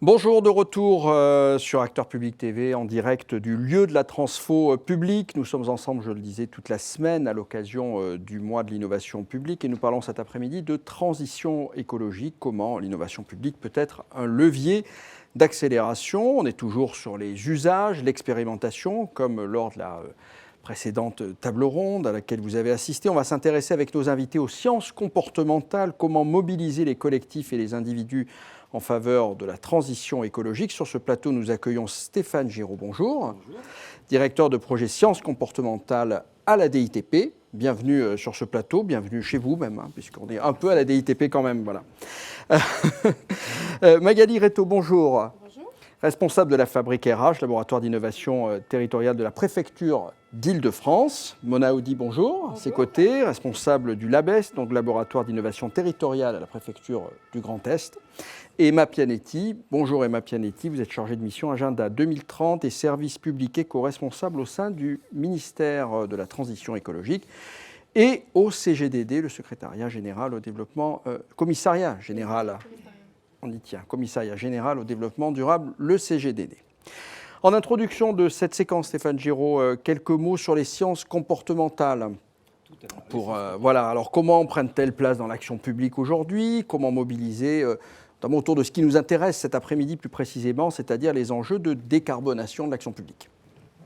Bonjour, de retour sur Acteurs Publics TV en direct du lieu de la transfo publique. Nous sommes ensemble, je le disais, toute la semaine à l'occasion du mois de l'innovation publique et nous parlons cet après-midi de transition écologique, comment l'innovation publique peut être un levier d'accélération. On est toujours sur les usages, l'expérimentation, comme lors de la précédente table ronde à laquelle vous avez assisté. On va s'intéresser avec nos invités aux sciences comportementales, comment mobiliser les collectifs et les individus en faveur de la transition écologique. Sur ce plateau, nous accueillons Stéphane Giraud, bonjour. Bonjour. Directeur de projet sciences comportementales à la DITP. Bienvenue sur ce plateau, bienvenue chez vous même, puisqu'on est un peu à la DITP quand même. Voilà. Magali Rétaux, bonjour. Bonjour. Responsable de la Fabrique RH, laboratoire d'innovation territoriale de la préfecture d'Île-de-France. Mona Audi, bonjour. À ses côtés, responsable du LABES, donc laboratoire d'innovation territoriale à la préfecture du Grand Est. Et Emma Pianetti, bonjour Emma Pianetti, vous êtes chargée de mission Agenda 2030 et services publics éco-responsables au sein du ministère de la Transition écologique et au CGDD, le secrétariat général au développement, commissariat général, on y tient, commissariat général au développement durable, le CGDD. En introduction de cette séquence, Stéphane Giraud, quelques mots sur les sciences comportementales. Voilà, alors comment prennent-elles place dans l'action publique aujourd'hui? Comment mobiliser, notamment autour de ce qui nous intéresse cet après-midi plus précisément, c'est-à-dire les enjeux de décarbonation de l'action publique.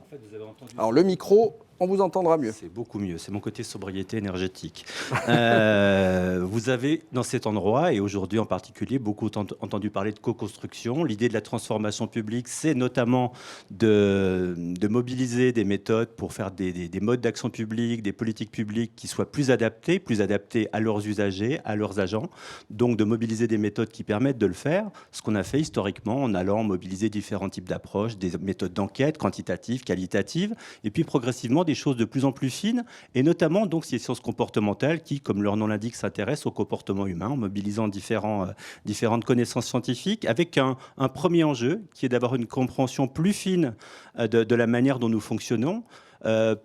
En fait, vous avez entendu... Alors le micro, on vous entendra mieux. C'est beaucoup mieux, c'est mon côté sobriété énergétique. Vous avez dans cet endroit, et aujourd'hui en particulier, beaucoup entendu parler de co-construction. L'idée de la transformation publique, c'est notamment de mobiliser des méthodes pour faire des modes d'action publique, des politiques publiques qui soient plus adaptés à leurs usagers, à leurs agents. Donc de mobiliser des méthodes qui permettent de le faire, ce qu'on a fait historiquement en allant mobiliser différents types d'approches, des méthodes d'enquête, quantitatives, qualitatives, et puis progressivement des choses de plus en plus fines, et notamment donc ces sciences comportementales qui, comme leur nom l'indique, s'intéressent au comportement humain en mobilisant différentes connaissances scientifiques, avec un premier enjeu qui est d'avoir une compréhension plus fine de la manière dont nous fonctionnons.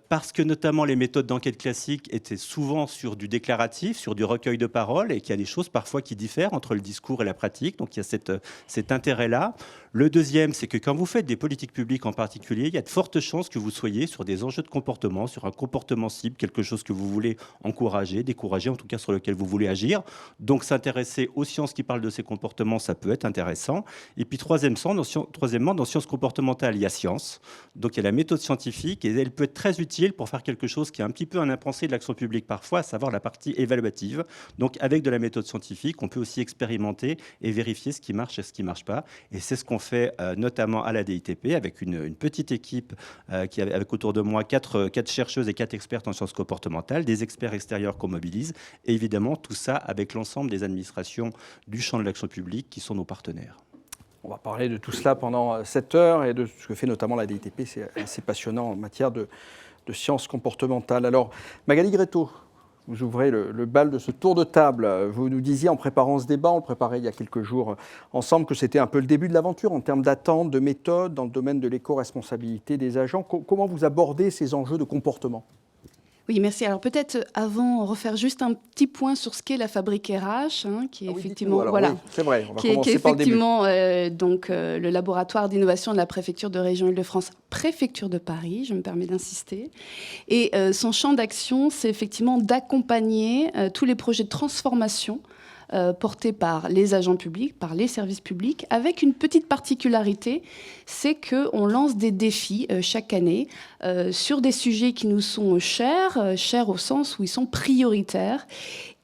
Parce que notamment les méthodes d'enquête classiques étaient souvent sur du déclaratif, sur du recueil de paroles, et qu'il y a des choses parfois qui diffèrent entre le discours et la pratique. Donc il y a cet intérêt-là. Le deuxième, c'est que quand vous faites des politiques publiques en particulier, il y a de fortes chances que vous soyez sur des enjeux de comportement, sur un comportement cible, quelque chose que vous voulez encourager, décourager, en tout cas sur lequel vous voulez agir. Donc s'intéresser aux sciences qui parlent de ces comportements, ça peut être intéressant. Et puis troisièmement, dans sciences comportementales, il y a science. Donc il y a la méthode scientifique et elle peut être très utile pour faire quelque chose qui est un petit peu un impensé de l'action publique parfois, à savoir la partie évaluative. Donc avec de la méthode scientifique, on peut aussi expérimenter et vérifier ce qui marche et ce qui ne marche pas. Et c'est ce qu'on fait notamment à la DITP avec une petite équipe qui avec autour de moi 4 chercheuses et 4 expertes en sciences comportementales, des experts extérieurs qu'on mobilise, et évidemment tout ça avec l'ensemble des administrations du champ de l'action publique qui sont nos partenaires. On va parler de tout cela pendant 7 heures et de ce que fait notamment la DITP. C'est assez passionnant en matière de sciences comportementales. Alors, Magali Rétaux, vous ouvrez le bal de ce tour de table. Vous nous disiez en préparant ce débat, on le préparait il y a quelques jours ensemble, que c'était un peu le début de l'aventure en termes d'attente, de méthode dans le domaine de l'éco-responsabilité des agents. Comment vous abordez ces enjeux de comportement ? Oui, merci. Alors peut-être avant, refaire juste un petit point sur ce qu'est la Fabrique RH, qui est effectivement, voilà, oui, c'est vrai. On va commencer par le début. Le laboratoire d'innovation de la préfecture de région Île-de-France, préfecture de Paris, je me permets d'insister. Et son champ d'action, c'est effectivement d'accompagner tous les projets de transformation portés par les agents publics, par les services publics, avec une petite particularité, c'est qu'on lance des défis chaque année sur des sujets qui nous sont chers au sens où ils sont prioritaires.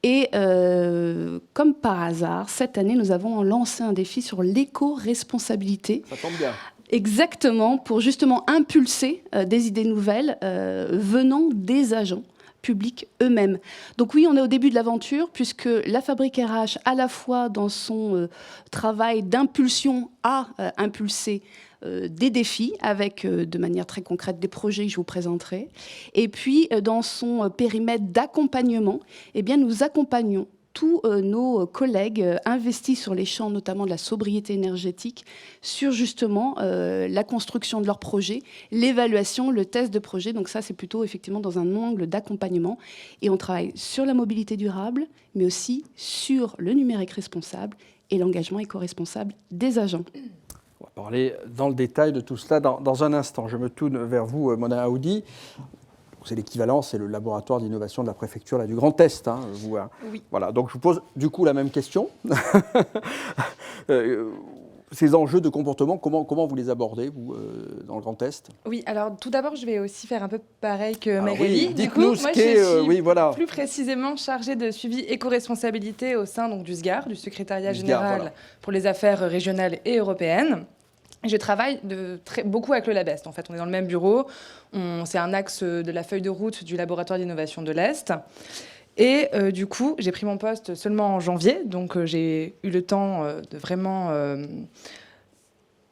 Et comme par hasard, cette année, nous avons lancé un défi sur l'éco-responsabilité. Ça tombe bien. Exactement, pour justement impulser des idées nouvelles venant des agents publics eux-mêmes. Donc oui, on est au début de l'aventure, puisque la Fabrique RH, à la fois dans son travail d'impulsion, a impulsé des défis avec, de manière très concrète, des projets que je vous présenterai. Et puis, dans son périmètre d'accompagnement, eh bien, nous accompagnons tous nos collègues investis sur les champs, notamment de la sobriété énergétique, sur justement la construction de leurs projets, l'évaluation, le test de projet. Donc ça, c'est plutôt effectivement dans un angle d'accompagnement. Et on travaille sur la mobilité durable, mais aussi sur le numérique responsable et l'engagement éco-responsable des agents. On va parler dans le détail de tout cela dans un instant. Je me tourne vers vous, Mona Aoudi. C'est l'équivalent, c'est le laboratoire d'innovation de la préfecture là, du Grand Est. Hein, vous, hein. Oui. Voilà, donc je vous pose du coup la même question. Ces enjeux de comportement, comment vous les abordez, vous, dans le Grand Est? Oui, alors tout d'abord, je vais aussi faire un peu pareil que Alors, Magali. oui, Du coup, dites-nous ce moi, qu'est, je suis oui, voilà. plus précisément chargée de suivi éco-responsabilité au sein donc, du SGAR, du Secrétariat Du SGAR, général voilà. pour les affaires régionales et européennes. Je travaille beaucoup avec le LabEst. En fait, on est dans le même bureau. C'est un axe de la feuille de route du laboratoire d'innovation de l'Est. Et du coup, j'ai pris mon poste seulement en janvier. Donc, j'ai eu le temps de vraiment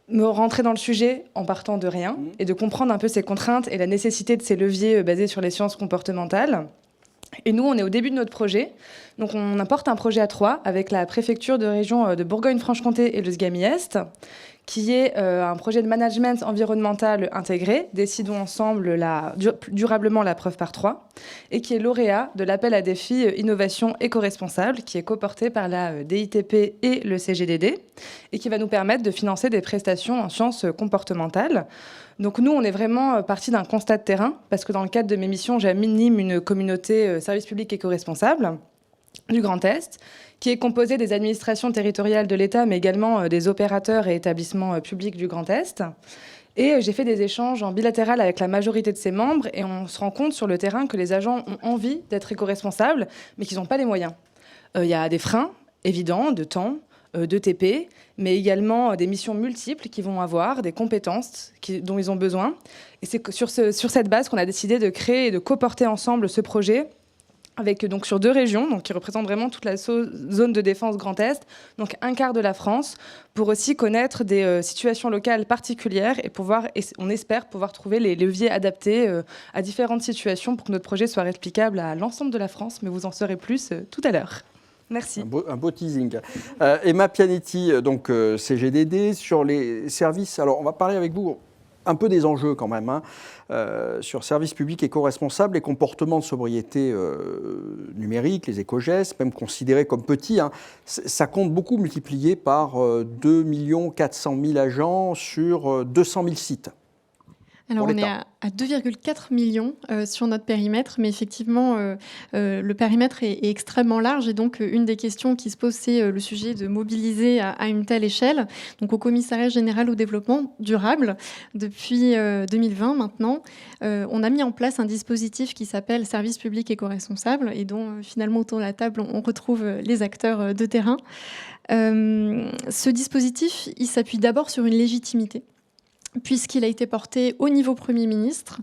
me rentrer dans le sujet en partant de rien et de comprendre un peu ces contraintes et la nécessité de ces leviers basés sur les sciences comportementales. Et nous, on est au début de notre projet. Donc, on apporte un projet à 3 avec la préfecture de région de Bourgogne-Franche-Comté et le SGAMI-Est, qui est un projet de management environnemental intégré, décidons ensemble durablement la preuve par 3, et qui est lauréat de l'appel à défi innovation éco-responsable, qui est coporté par la DITP et le CGDD, et qui va nous permettre de financer des prestations en sciences comportementales. Donc nous, on est vraiment parti d'un constat de terrain, parce que dans le cadre de mes missions, j'anime une communauté service public éco-responsable du Grand Est, qui est composée des administrations territoriales de l'État, mais également des opérateurs et établissements publics du Grand Est. Et j'ai fait des échanges en bilatéral avec la majorité de ses membres, et on se rend compte sur le terrain que les agents ont envie d'être éco-responsables, mais qu'ils n'ont pas les moyens. Il y a des freins évidents de temps, de TP, mais également des missions multiples qu'ils vont avoir, des compétences dont ils ont besoin. Et c'est sur cette base qu'on a décidé de créer et de coporter ensemble ce projet, avec donc sur 2 régions, donc qui représentent vraiment toute la zone de défense Grand Est, donc un quart de la France, pour aussi connaître des situations locales particulières et on espère pouvoir trouver les leviers adaptés à différentes situations pour que notre projet soit réplicable à l'ensemble de la France, mais vous en saurez plus tout à l'heure. Merci. Un beau teasing. Emma Pianetti, donc CGDD, sur les services. Alors, on va parler avec vous un peu des enjeux quand même, hein, sur services publics éco-responsables, les comportements de sobriété numérique, les éco-gestes, même considérés comme petits, hein, ça compte beaucoup multiplié par 2 400 000 agents sur 200 000 sites. Alors on est à 2,4 millions sur notre périmètre, mais effectivement le périmètre est extrêmement large et donc une des questions qui se pose c'est le sujet de mobiliser à une telle échelle. Donc au Commissariat général au développement durable, depuis 2020 maintenant, on a mis en place un dispositif qui s'appelle Service public éco-responsable et dont finalement autour de la table on retrouve les acteurs de terrain. Ce dispositif, il s'appuie d'abord sur une légitimité, puisqu'il a été porté au niveau Premier ministre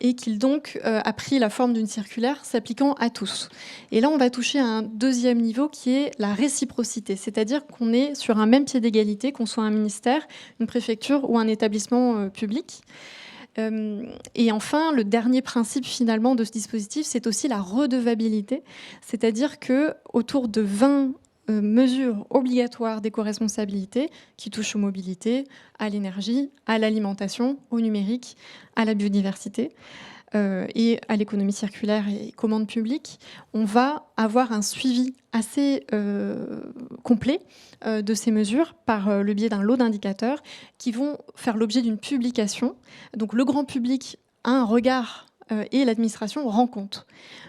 et qu'il donc a pris la forme d'une circulaire s'appliquant à tous. Et là, on va toucher à un deuxième niveau qui est la réciprocité, c'est-à-dire qu'on est sur un même pied d'égalité, qu'on soit un ministère, une préfecture ou un établissement public. Et enfin, le dernier principe finalement de ce dispositif, c'est aussi la redevabilité, c'est-à-dire qu'autour de 20 mesures obligatoires d'éco-responsabilité qui touchent aux mobilités, à l'énergie, à l'alimentation, au numérique, à la biodiversité et à l'économie circulaire et commande publique, on va avoir un suivi assez complet de ces mesures par le biais d'un lot d'indicateurs qui vont faire l'objet d'une publication. Donc le grand public a un regard et l'administration rend compte.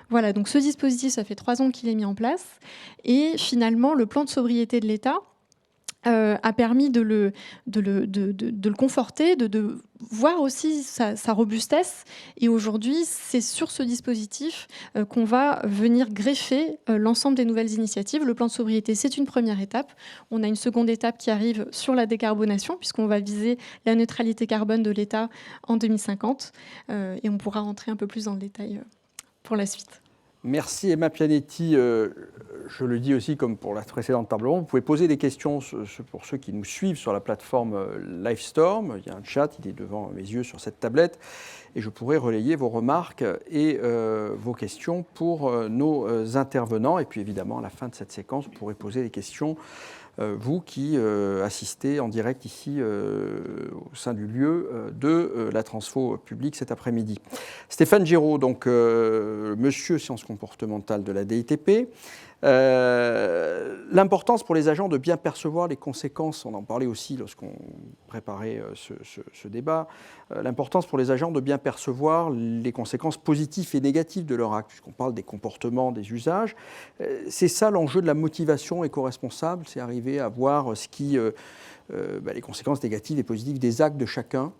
Voilà, donc ce dispositif, ça fait 3 ans qu'il est mis en place. Et finalement, le plan de sobriété de l'État a permis de le conforter, de voir aussi sa robustesse. Et aujourd'hui, c'est sur ce dispositif qu'on va venir greffer l'ensemble des nouvelles initiatives. Le plan de sobriété, c'est une première étape. On a une seconde étape qui arrive sur la décarbonation, puisqu'on va viser la neutralité carbone de l'État en 2050. Et on pourra rentrer un peu plus dans le détail pour la suite. Merci Emma Pianetti. Je le dis aussi comme pour la précédente table ronde, vous pouvez poser des questions pour ceux qui nous suivent sur la plateforme Livestorm. Il y a un chat, il est devant mes yeux sur cette tablette et je pourrai relayer vos remarques et vos questions pour nos intervenants. Et puis évidemment, à la fin de cette séquence, vous pourrez poser des questions vous qui assistez en direct ici au sein du lieu de la Transfo publique cet après-midi. Stéphane Giraud, donc monsieur sciences comportementales de la DITP, L'importance pour les agents de bien percevoir les conséquences, on en parlait aussi lorsqu'on préparait ce débat, l'importance pour les agents de bien percevoir les conséquences positives et négatives de leur acte, puisqu'on parle des comportements, des usages. C'est ça l'enjeu de la motivation éco-responsable, c'est arriver à voir les conséquences négatives et positives des actes de chacun.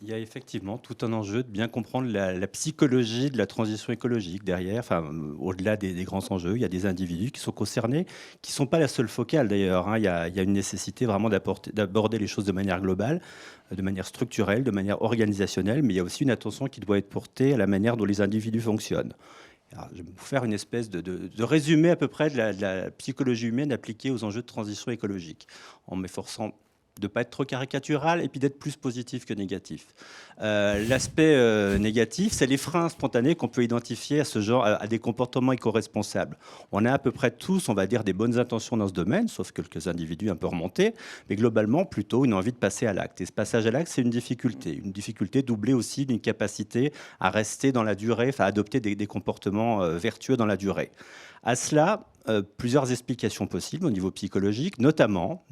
Il y a effectivement tout un enjeu de bien comprendre la psychologie de la transition écologique derrière. Enfin, au-delà des grands enjeux, il y a des individus qui sont concernés, qui ne sont pas la seule focale d'ailleurs. Hein. Il y a une nécessité vraiment d'aborder les choses de manière globale, de manière structurelle, de manière organisationnelle, mais il y a aussi une attention qui doit être portée à la manière dont les individus fonctionnent. Alors, je vais vous faire une espèce de résumé à peu près de la psychologie humaine appliquée aux enjeux de transition écologique, en m'efforçant de ne pas être trop caricatural et puis d'être plus positif que négatif. L'aspect négatif, c'est les freins spontanés qu'on peut identifier à ce genre, à des comportements éco-responsables. On a à peu près tous, on va dire, des bonnes intentions dans ce domaine, sauf quelques individus un peu remontés, mais globalement, plutôt une envie de passer à l'acte. Et ce passage à l'acte, c'est une difficulté doublée aussi d'une capacité à rester dans la durée, enfin à adopter des comportements vertueux dans la durée. À cela, plusieurs explications possibles au niveau psychologique, notamment,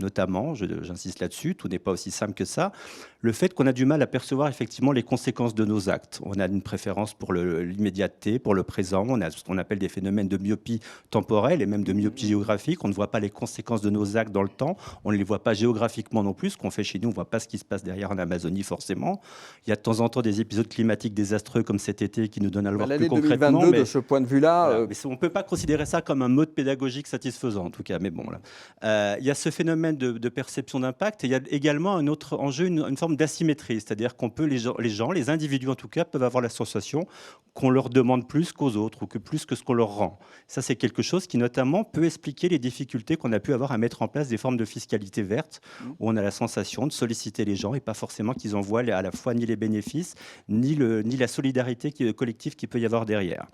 j'insiste là-dessus, tout n'est pas aussi simple que ça, le fait qu'on a du mal à percevoir effectivement les conséquences de nos actes. On a une préférence pour l'immédiateté, pour le présent, on a ce qu'on appelle des phénomènes de myopie temporelle et même de myopie géographique. On ne voit pas les conséquences de nos actes dans le temps, on ne les voit pas géographiquement non plus. Ce qu'on fait chez nous, on ne voit pas ce qui se passe derrière en Amazonie forcément. Il y a de temps en temps des épisodes climatiques désastreux comme cet été qui nous donnent à le voir plus concrètement. L'année 2022, de ce point de vue-là... Voilà, mais on ne peut pas considérer ça comme un mode pédagogique satisfaisant en tout cas, mais bon là. Il y a ce phénomène de perception d'impact et il y a également un autre enjeu, une forme d'asymétrie, c'est-à-dire qu'on peut, les individus en tout cas, peuvent avoir la sensation qu'on leur demande plus qu'aux autres ou que plus que ce qu'on leur rend. Ça, c'est quelque chose qui notamment peut expliquer les difficultés qu'on a pu avoir à mettre en place des formes de fiscalité verte, où on a la sensation de solliciter les gens et pas forcément qu'ils en voient à la fois ni les bénéfices, ni la solidarité collective qu'il peut y avoir derrière.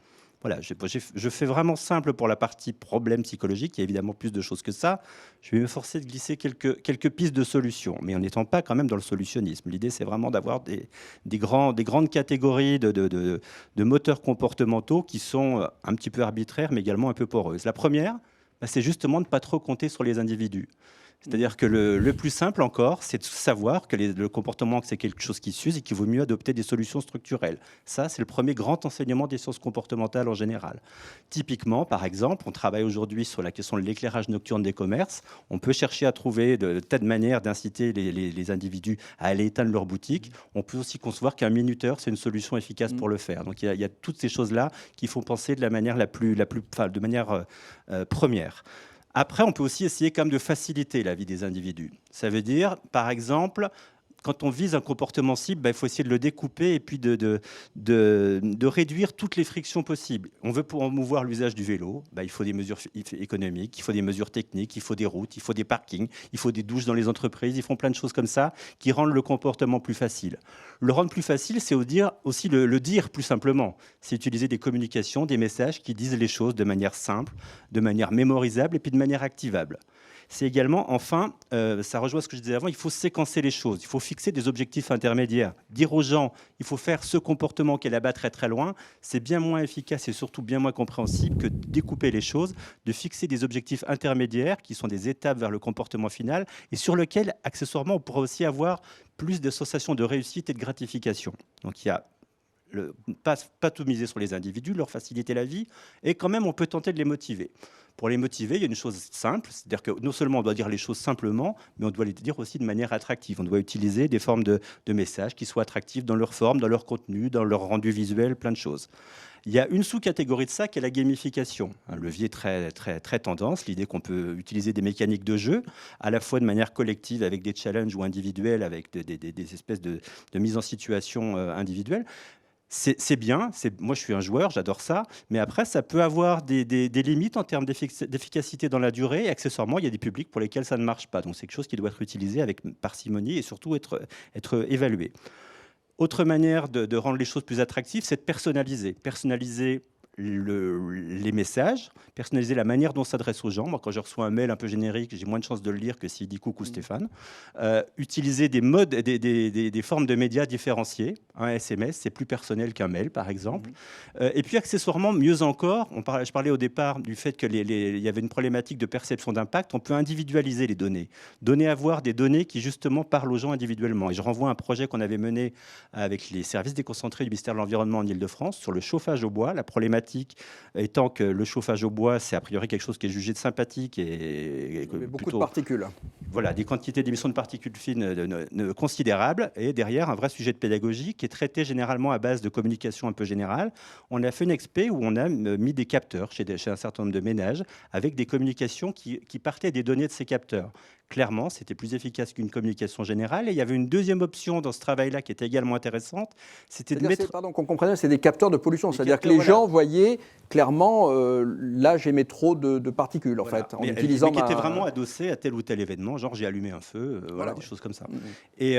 Voilà, je fais vraiment simple pour la partie problème psychologique. Il y a évidemment plus de choses que ça. Je vais me forcer de glisser quelques pistes de solutions, mais en n'étant pas quand même dans le solutionnisme. L'idée, c'est vraiment d'avoir des grandes catégories de moteurs comportementaux qui sont un petit peu arbitraires, mais également un peu poreuses. La première, c'est justement de ne pas trop compter sur les individus. C'est-à-dire que le plus simple encore, c'est de savoir que le comportement, c'est quelque chose qui s'use et qu'il vaut mieux adopter des solutions structurelles. Ça, c'est le premier grand enseignement des sciences comportementales en général. Typiquement, par exemple, on travaille aujourd'hui sur la question de l'éclairage nocturne des commerces. On peut chercher à trouver de tas de manières d'inciter les individus à aller éteindre leur boutique. On peut aussi concevoir qu'un minuteur, c'est une solution efficace pour le faire. Donc, il y a toutes ces choses-là qu'il faut penser de la manière de manière première. Après, on peut aussi essayer quand même de faciliter la vie des individus. Ça veut dire, par exemple, quand on vise un comportement cible, il faut essayer de le découper et puis de réduire toutes les frictions possibles. On veut promouvoir l'usage du vélo, il faut des mesures économiques, il faut des mesures techniques, il faut des routes, il faut des parkings, il faut des douches dans les entreprises, ils font plein de choses comme ça qui rendent le comportement plus facile. Le rendre plus facile, c'est aussi le dire plus simplement. C'est utiliser des communications, des messages qui disent les choses de manière simple, de manière mémorisable et puis de manière activable. C'est également, enfin, ça rejoint ce que je disais avant, il faut séquencer les choses, il faut fixer des objectifs intermédiaires. Dire aux gens, il faut faire ce comportement qui est là-bas très très loin, c'est bien moins efficace et surtout bien moins compréhensible que de découper les choses, de fixer des objectifs intermédiaires qui sont des étapes vers le comportement final et sur lesquels, accessoirement, on pourra aussi avoir plus de sensations de réussite et de gratification. Donc il y a pas tout miser sur les individus, leur faciliter la vie, et quand même on peut tenter de les motiver. Pour les motiver, il y a une chose simple, c'est-à-dire que non seulement on doit dire les choses simplement, mais on doit les dire aussi de manière attractive. On doit utiliser des formes de messages qui soient attractifs dans leur forme, dans leur contenu, dans leur rendu visuel, plein de choses. Il y a une sous-catégorie de ça qui est la gamification, un levier très, très, très tendance, l'idée qu'on peut utiliser des mécaniques de jeu, à la fois de manière collective avec des challenges ou individuels, avec des espèces de mise en situation individuelle. C'est bien, moi je suis un joueur, j'adore ça, mais après ça peut avoir des limites en termes d'efficacité dans la durée et accessoirement il y a des publics pour lesquels ça ne marche pas. Donc c'est quelque chose qui doit être utilisé avec parcimonie et surtout être évalué. Autre manière de rendre les choses plus attractives, c'est de personnaliser. Personnaliser les messages, personnaliser la manière dont on s'adresse aux gens. Moi, quand je reçois un mail un peu générique, j'ai moins de chances de le lire que s'il dit coucou Stéphane. Utiliser des modes, des formes de médias différenciées. Un SMS, c'est plus personnel qu'un mail, par exemple. Et puis, accessoirement, mieux encore, je parlais au départ du fait qu'il y avait une problématique de perception d'impact. On peut individualiser les données. Donner à voir des données qui, justement, parlent aux gens individuellement. Et je renvoie à un projet qu'on avait mené avec les services déconcentrés du ministère de l'Environnement en Ile-de-France sur le chauffage au bois. La problématique étant que le chauffage au bois, c'est a priori quelque chose qui est jugé de sympathique et beaucoup de particules. Voilà, des quantités d'émissions de particules fines considérables, et derrière un vrai sujet de pédagogie qui est traité généralement à base de communication un peu générale. On a fait une expé où on a mis des capteurs chez un certain nombre de ménages avec des communications qui partaient des données de ces capteurs. Clairement, c'était plus efficace qu'une communication générale. Et il y avait une deuxième option dans ce travail-là qui était également intéressante. C'était de mettre... Pardon, qu'on comprenne, c'est des capteurs de pollution. C'est-à-dire que les gens voyaient clairement, là, j'émets trop de particules, en fait, en utilisant qui était vraiment adossé à tel ou tel événement, genre j'ai allumé un feu, des choses comme ça. Et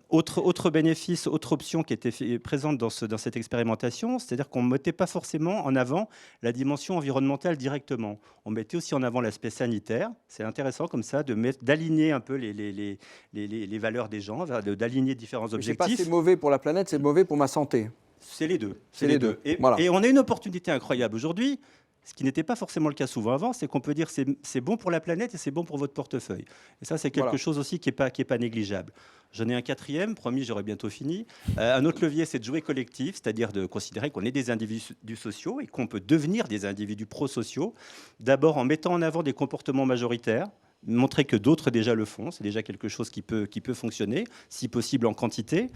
autre bénéfice, autre option qui était présente dans cette expérimentation, c'est-à-dire qu'on ne mettait pas forcément en avant la dimension environnementale directement. On mettait aussi en avant l'aspect sanitaire. C'est intéressant comme ça d'aligner un peu les valeurs des gens, d'aligner différents objectifs. C'est mauvais pour la planète, c'est mauvais pour ma santé. C'est les deux. Et on a une opportunité incroyable aujourd'hui, ce qui n'était pas forcément le cas souvent avant, c'est qu'on peut dire c'est bon pour la planète et c'est bon pour votre portefeuille. Et ça, c'est quelque chose aussi qui n'est pas négligeable. J'en ai un quatrième, promis, j'aurai bientôt fini. Un autre levier, c'est de jouer collectif, c'est-à-dire de considérer qu'on est des individus sociaux et qu'on peut devenir des individus prosociaux, d'abord en mettant en avant des comportements majoritaires, montrer que d'autres déjà le font, c'est déjà quelque chose qui peut fonctionner, si possible en quantité.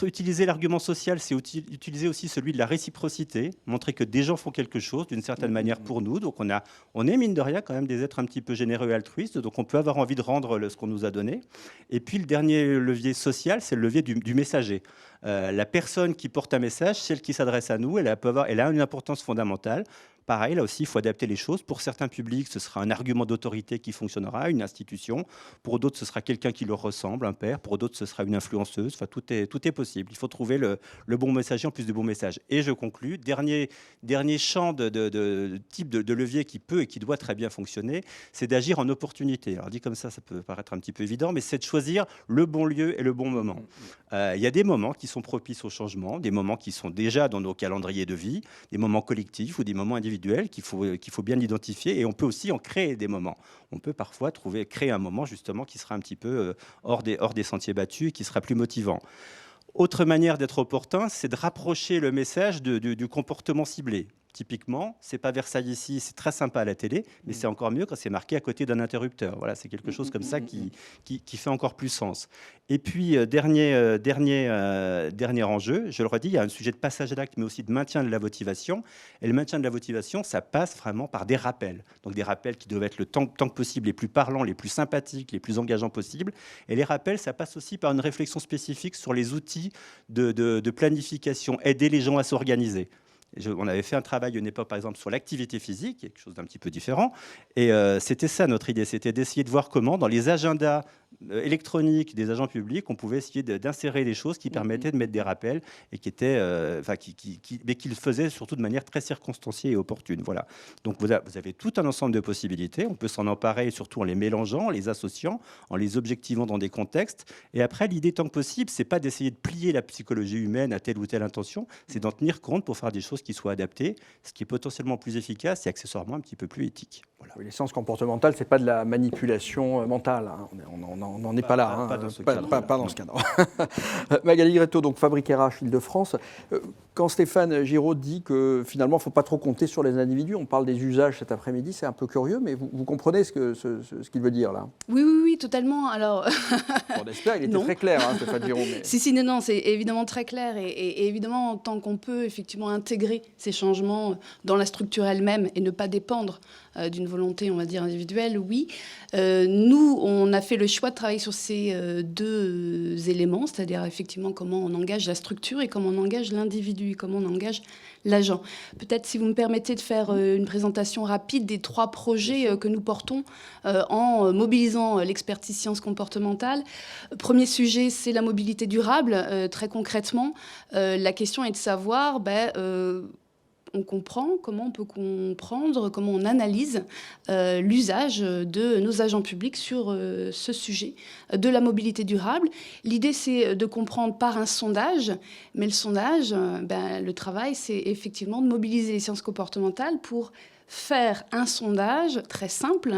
Utiliser l'argument social, c'est utiliser aussi celui de la réciprocité, montrer que des gens font quelque chose d'une certaine manière pour nous. Donc on est mine de rien quand même des êtres un petit peu généreux et altruistes, donc on peut avoir envie de rendre ce qu'on nous a donné. Et puis le dernier levier social, c'est le levier du messager. La personne qui porte un message, celle qui s'adresse à nous, elle a une importance fondamentale. Pareil, là aussi, il faut adapter les choses. Pour certains publics, ce sera un argument d'autorité qui fonctionnera, une institution. Pour d'autres, ce sera quelqu'un qui leur ressemble, un père. Pour d'autres, ce sera une influenceuse. Enfin, tout est possible. Il faut trouver le bon messager en plus du bon message. Et je conclus. Dernier champ de type de levier qui peut et qui doit très bien fonctionner, c'est d'agir en opportunité. Alors, dit comme ça peut paraître un petit peu évident, mais c'est de choisir le bon lieu et le bon moment. Il y a des moments qui sont propices au changement, des moments qui sont déjà dans nos calendriers de vie, des moments collectifs ou des moments individuels qu'il faut bien identifier, et on peut aussi en créer des moments. On peut parfois créer un moment justement qui sera un petit peu hors des sentiers battus et qui sera plus motivant. Autre manière d'être opportun, c'est de rapprocher le message du comportement ciblé. Typiquement, c'est pas Versailles ici, c'est très sympa à la télé, mais c'est encore mieux quand c'est marqué à côté d'un interrupteur. Voilà, c'est quelque chose comme ça qui fait encore plus sens. Et puis, dernier enjeu, je le redis, il y a un sujet de passage à l'acte, mais aussi de maintien de la motivation. Et le maintien de la motivation, ça passe vraiment par des rappels. Donc des rappels qui doivent être le tant que possible les plus parlants, les plus sympathiques, les plus engageants possibles. Et les rappels, ça passe aussi par une réflexion spécifique sur les outils de planification, aider les gens à s'organiser. On avait fait un travail à une époque, par exemple, sur l'activité physique, quelque chose d'un petit peu différent. Et c'était ça notre idée, c'était d'essayer de voir comment, dans les agendas électroniques des agents publics, on pouvait essayer d'insérer des choses qui permettaient de mettre des rappels et qui le faisaient surtout de manière très circonstanciée et opportune. Voilà. Donc vous avez tout un ensemble de possibilités. On peut s'en emparer, surtout en les mélangeant, en les associant, en les objectivant dans des contextes. Et après, l'idée, tant que possible, c'est pas d'essayer de plier la psychologie humaine à telle ou telle intention, c'est d'en tenir compte pour faire des choses qui soient adaptées, ce qui est potentiellement plus efficace et accessoirement un petit peu plus éthique. Voilà. Oui, les sciences comportementales, c'est pas de la manipulation mentale. Hein. On n'en est pas là. Pas dans ce cadre. Pas dans ce cadre. Magali Grétaux, donc Fabrique RH Île-de-France. Quand Stéphane Giraud dit que finalement, il ne faut pas trop compter sur les individus, on parle des usages cet après-midi, c'est un peu curieux, mais vous comprenez ce qu'il veut dire là? Oui, totalement. Alors, on espère, il était très clair, hein, Stéphane Giraud. Mais... Si, non, c'est évidemment très clair. Et évidemment, tant qu'on peut effectivement intégrer ces changements dans la structure elle-même et ne pas dépendre d'une volonté, on va dire, individuelle, oui. Nous, on a fait le choix de travailler sur ces deux éléments, c'est-à-dire effectivement comment on engage la structure et comment on engage l'individu, et comment on engage l'agent. Peut-être, si vous me permettez de faire une présentation rapide des 3 projets que nous portons en mobilisant l'expertise sciences comportementales. Premier sujet, c'est la mobilité durable. Très concrètement, la question est de savoir... on comprend, comment on peut comprendre, comment on analyse l'usage de nos agents publics sur ce sujet de la mobilité durable. L'idée, c'est de comprendre par un sondage, mais le sondage, le travail, c'est effectivement de mobiliser les sciences comportementales pour faire un sondage très simple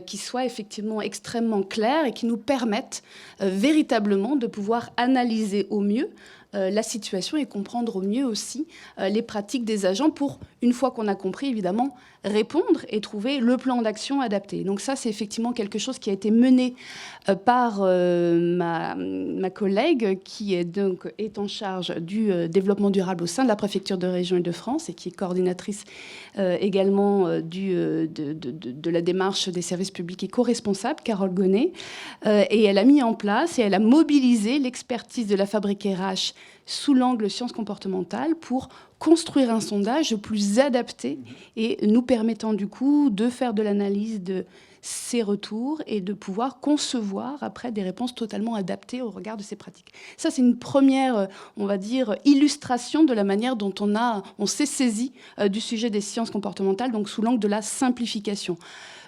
qui soit effectivement extrêmement clair et qui nous permette véritablement de pouvoir analyser au mieux la situation et comprendre au mieux aussi les pratiques des agents pour, une fois qu'on a compris, évidemment, répondre et trouver le plan d'action adapté. Donc ça, c'est effectivement quelque chose qui a été mené par ma collègue qui est en charge du développement durable au sein de la préfecture de région Île-de-France et qui est coordinatrice également de la démarche des services publics éco-responsables, Carole Gonnet. Et elle a mis en place et elle a mobilisé l'expertise de la Fabrique RH sous l'angle sciences comportementales pour construire un sondage plus adapté et nous permettant du coup de faire de l'analyse de ces retours et de pouvoir concevoir après des réponses totalement adaptées au regard de ces pratiques. Ça, c'est une première, on va dire, illustration de la manière dont on s'est saisi du sujet des sciences comportementales, donc sous l'angle de la simplification.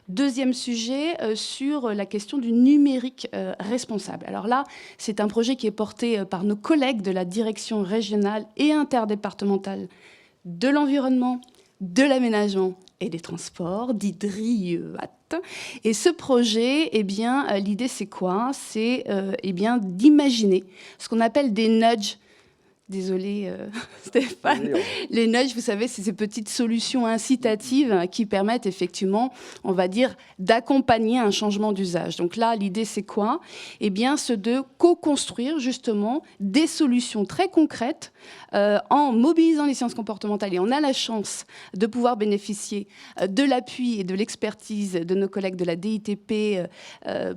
Deuxième sujet, sur la question du numérique responsable. Alors là, c'est un projet qui est porté par nos collègues de la direction régionale et interdépartementale de l'environnement, de l'aménagement et des transports, dit DRIEAT. Et ce projet, l'idée c'est quoi ? C'est d'imaginer ce qu'on appelle des nudges. Désolée, Stéphane. Les nudges, vous savez, c'est ces petites solutions incitatives qui permettent effectivement, on va dire, d'accompagner un changement d'usage. Donc là, l'idée, c'est quoi ? C'est de co-construire justement des solutions très concrètes en mobilisant les sciences comportementales. Et on a la chance de pouvoir bénéficier de l'appui et de l'expertise de nos collègues de la DITP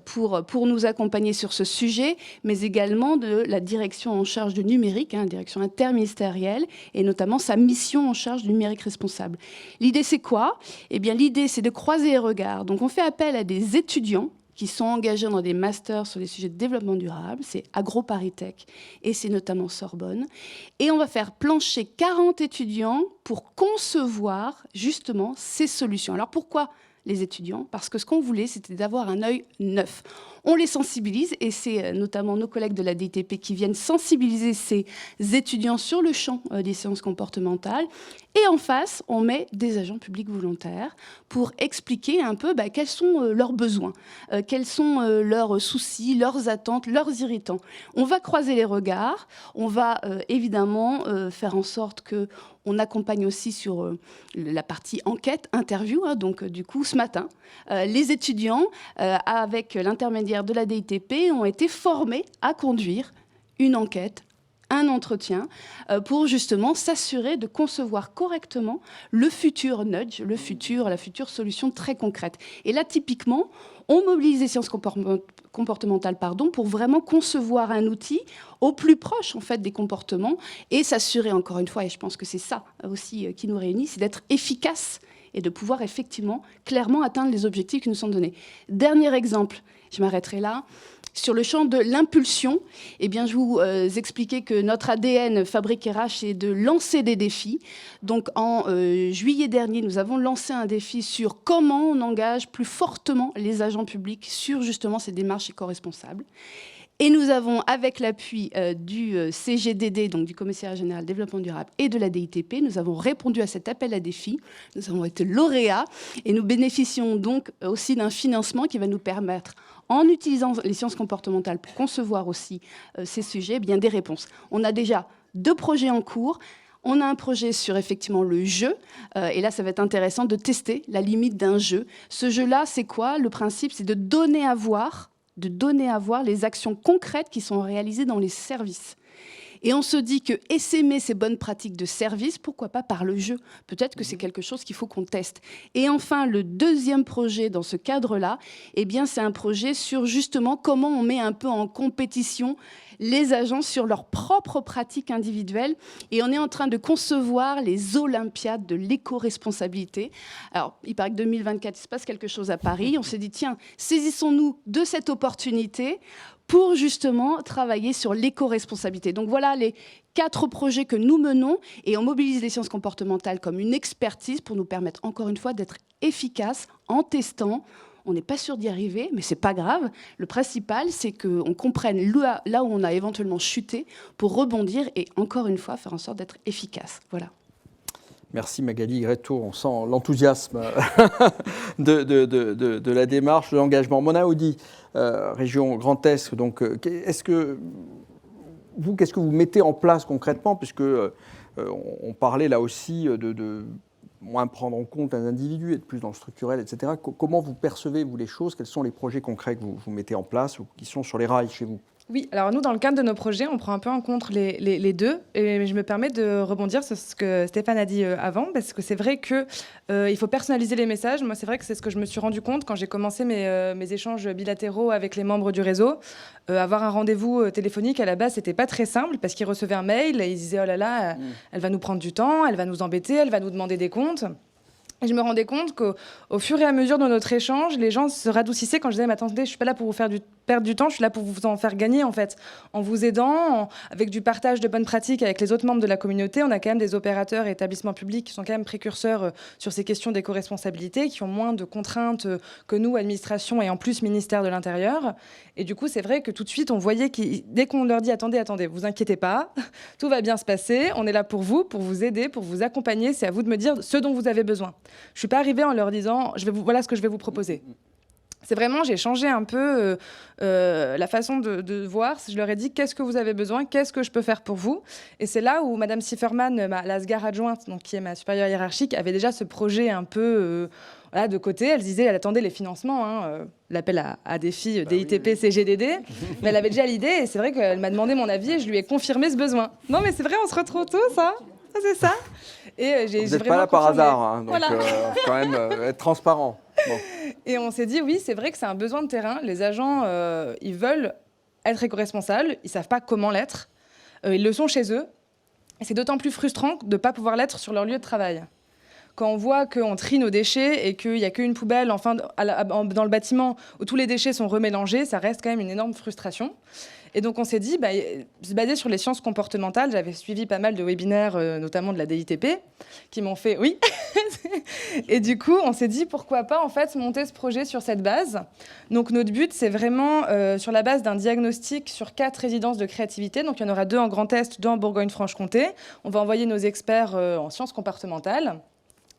pour nous accompagner sur ce sujet, mais également de la direction en charge du numérique, direction interministérielle, et notamment sa mission en charge du numérique responsable. L'idée, c'est quoi ? L'idée, c'est de croiser les regards. Donc, on fait appel à des étudiants qui sont engagés dans des masters sur les sujets de développement durable. C'est AgroParisTech et c'est notamment Sorbonne. Et on va faire plancher 40 étudiants pour concevoir justement ces solutions. Alors, pourquoi les étudiants ? Parce que ce qu'on voulait, c'était d'avoir un œil neuf. On les sensibilise, et c'est notamment nos collègues de la DTP qui viennent sensibiliser ces étudiants sur le champ des sciences comportementales. Et en face, on met des agents publics volontaires pour expliquer un peu quels sont leurs besoins, quels sont leurs soucis, leurs attentes, leurs irritants. On va croiser les regards, on va évidemment faire en sorte qu'on accompagne aussi sur la partie enquête, interview. Donc, du coup, ce matin, les étudiants, avec l'intermédiaire de la DITP, ont été formés à conduire une enquête, un entretien, pour justement s'assurer de concevoir correctement le futur nudge, la future solution très concrète. Et là, typiquement, on mobilise les sciences comportementales pour vraiment concevoir un outil au plus proche en fait, des comportements et s'assurer, encore une fois, et je pense que c'est ça aussi qui nous réunit, c'est d'être efficace et de pouvoir effectivement clairement atteindre les objectifs qui nous sont donnés. Dernier exemple, je m'arrêterai là. Sur le champ de l'impulsion, je vous expliquais que notre ADN Fabrique RH est de lancer des défis. Donc en juillet dernier, nous avons lancé un défi sur comment on engage plus fortement les agents publics sur justement ces démarches éco-responsables. Et nous avons, avec l'appui du CGDD, donc du Commissariat général développement durable, et de la DITP, nous avons répondu à cet appel à défi. Nous avons été lauréats et nous bénéficions donc aussi d'un financement qui va nous permettre, en utilisant les sciences comportementales pour concevoir aussi ces sujets, des réponses. On a déjà 2 projets en cours. On a un projet sur effectivement le jeu, et là ça va être intéressant de tester la limite d'un jeu. Ce jeu-là, c'est quoi ? Le principe, c'est de donner à voir les actions concrètes qui sont réalisées dans les services. Et on se dit que essaimer ces bonnes pratiques de service, pourquoi pas par le jeu ? Peut-être que c'est quelque chose qu'il faut qu'on teste. Et enfin, le deuxième projet dans ce cadre-là, c'est un projet sur justement comment on met un peu en compétition les agents sur leurs propres pratiques individuelles. Et on est en train de concevoir les Olympiades de l'éco-responsabilité. Alors, il paraît que 2024, il se passe quelque chose à Paris. On s'est dit, tiens, saisissons-nous de cette opportunité pour justement travailler sur l'éco-responsabilité. Donc voilà les 4 projets que nous menons, et on mobilise les sciences comportementales comme une expertise pour nous permettre encore une fois d'être efficaces en testant. On n'est pas sûr d'y arriver, mais c'est pas grave. Le principal, c'est qu'on comprenne là où on a éventuellement chuté pour rebondir et encore une fois faire en sorte d'être efficace. Voilà. Merci Magali Gretto, on sent l'enthousiasme de la démarche, de l'engagement. Mona Audi, région Grand Est, donc qu'est-ce que vous mettez en place concrètement, puisque on parlait là aussi de moins prendre en compte un individu, être plus dans le structurel, etc. Comment vous percevez, vous, les choses? Quels sont les projets concrets que vous mettez en place ou qui sont sur les rails chez vous? Oui, alors nous, dans le cadre de nos projets, on prend un peu en compte les deux. Et je me permets de rebondir sur ce que Stéphane a dit avant, parce que c'est vrai qu'il faut personnaliser les messages. Moi, c'est vrai que c'est ce que je me suis rendu compte quand j'ai commencé mes échanges bilatéraux avec les membres du réseau. Avoir un rendez-vous téléphonique, à la base, c'était pas très simple, parce qu'ils recevaient un mail et ils disaient « Oh là là, elle va nous prendre du temps, elle va nous embêter, elle va nous demander des comptes ». Et je me rendais compte qu'au fur et à mesure de notre échange, les gens se radoucissaient quand je disais « Mais attendez, je ne suis pas là pour vous faire perdre du temps, je suis là pour vous en faire gagner, en fait. En vous aidant, avec du partage de bonnes pratiques avec les autres membres de la communauté, on a quand même des opérateurs et établissements publics qui sont quand même précurseurs sur ces questions d'éco-responsabilité, qui ont moins de contraintes que nous, administration, et en plus ministère de l'Intérieur. Et du coup, c'est vrai que tout de suite, on voyait que dès qu'on leur dit « Attendez, vous inquiétez pas, tout va bien se passer, on est là pour vous aider, pour vous accompagner, c'est à vous de me dire ce dont vous avez besoin. » Je ne suis pas arrivée en leur disant « Voilà ce que je vais vous proposer ». C'est vraiment, j'ai changé un peu la façon de voir. Je leur ai dit qu'est-ce que vous avez besoin, qu'est-ce que je peux faire pour vous. Et c'est là où Madame Sifferman, la SGAR adjointe, donc, qui est ma supérieure hiérarchique, avait déjà ce projet un peu de côté. Elle disait, elle attendait les financements, l'appel à défi DITP, CGDD. Mais elle avait déjà l'idée et c'est vrai qu'elle m'a demandé mon avis et je lui ai confirmé ce besoin. Non mais c'est vrai, on se retrouve tous, hein. C'est ça. Et vous n'êtes pas là par hasard, hein, donc voilà. Quand même être transparent. Bon. Et on s'est dit, oui, c'est vrai que c'est un besoin de terrain. Les agents, ils veulent être éco-responsables, ils ne savent pas comment l'être. Ils le sont chez eux. Et c'est d'autant plus frustrant de ne pas pouvoir l'être sur leur lieu de travail. Quand on voit qu'on trie nos déchets et qu'il n'y a qu'une poubelle dans le bâtiment où tous les déchets sont remélangés, ça reste quand même une énorme frustration. Et donc on s'est dit, basé sur les sciences comportementales, j'avais suivi pas mal de webinaires, notamment de la DITP, qui m'ont fait oui. Et du coup, on s'est dit pourquoi pas en fait monter ce projet sur cette base. Donc notre but, c'est vraiment sur la base d'un diagnostic sur 4 résidences de créativité. Donc il y en aura 2 en Grand Est, 2 en Bourgogne-Franche-Comté. On va envoyer nos experts en sciences comportementales,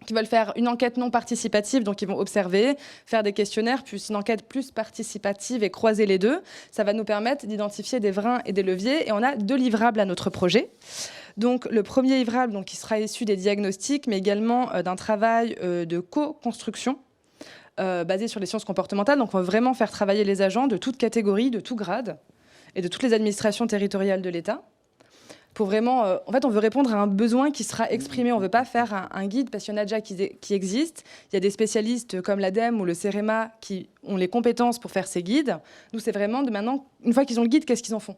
qui veulent faire une enquête non participative, donc ils vont observer, faire des questionnaires, puis une enquête plus participative et croiser les deux. Ça va nous permettre d'identifier des freins et des leviers. Et on a 2 livrables à notre projet. Donc le premier livrable, donc, qui sera issu des diagnostics, mais également d'un travail de co-construction basé sur les sciences comportementales. Donc on va vraiment faire travailler les agents de toute catégorie, de tout grade, et de toutes les administrations territoriales de l'État. Pour vraiment, en fait, on veut répondre à un besoin qui sera exprimé. On ne veut pas faire un guide, parce qu'il y en a déjà qui existent. Il y a des spécialistes comme l'ADEME ou le CEREMA qui ont les compétences pour faire ces guides. Nous, c'est vraiment de maintenant, une fois qu'ils ont le guide, qu'est-ce qu'ils en font?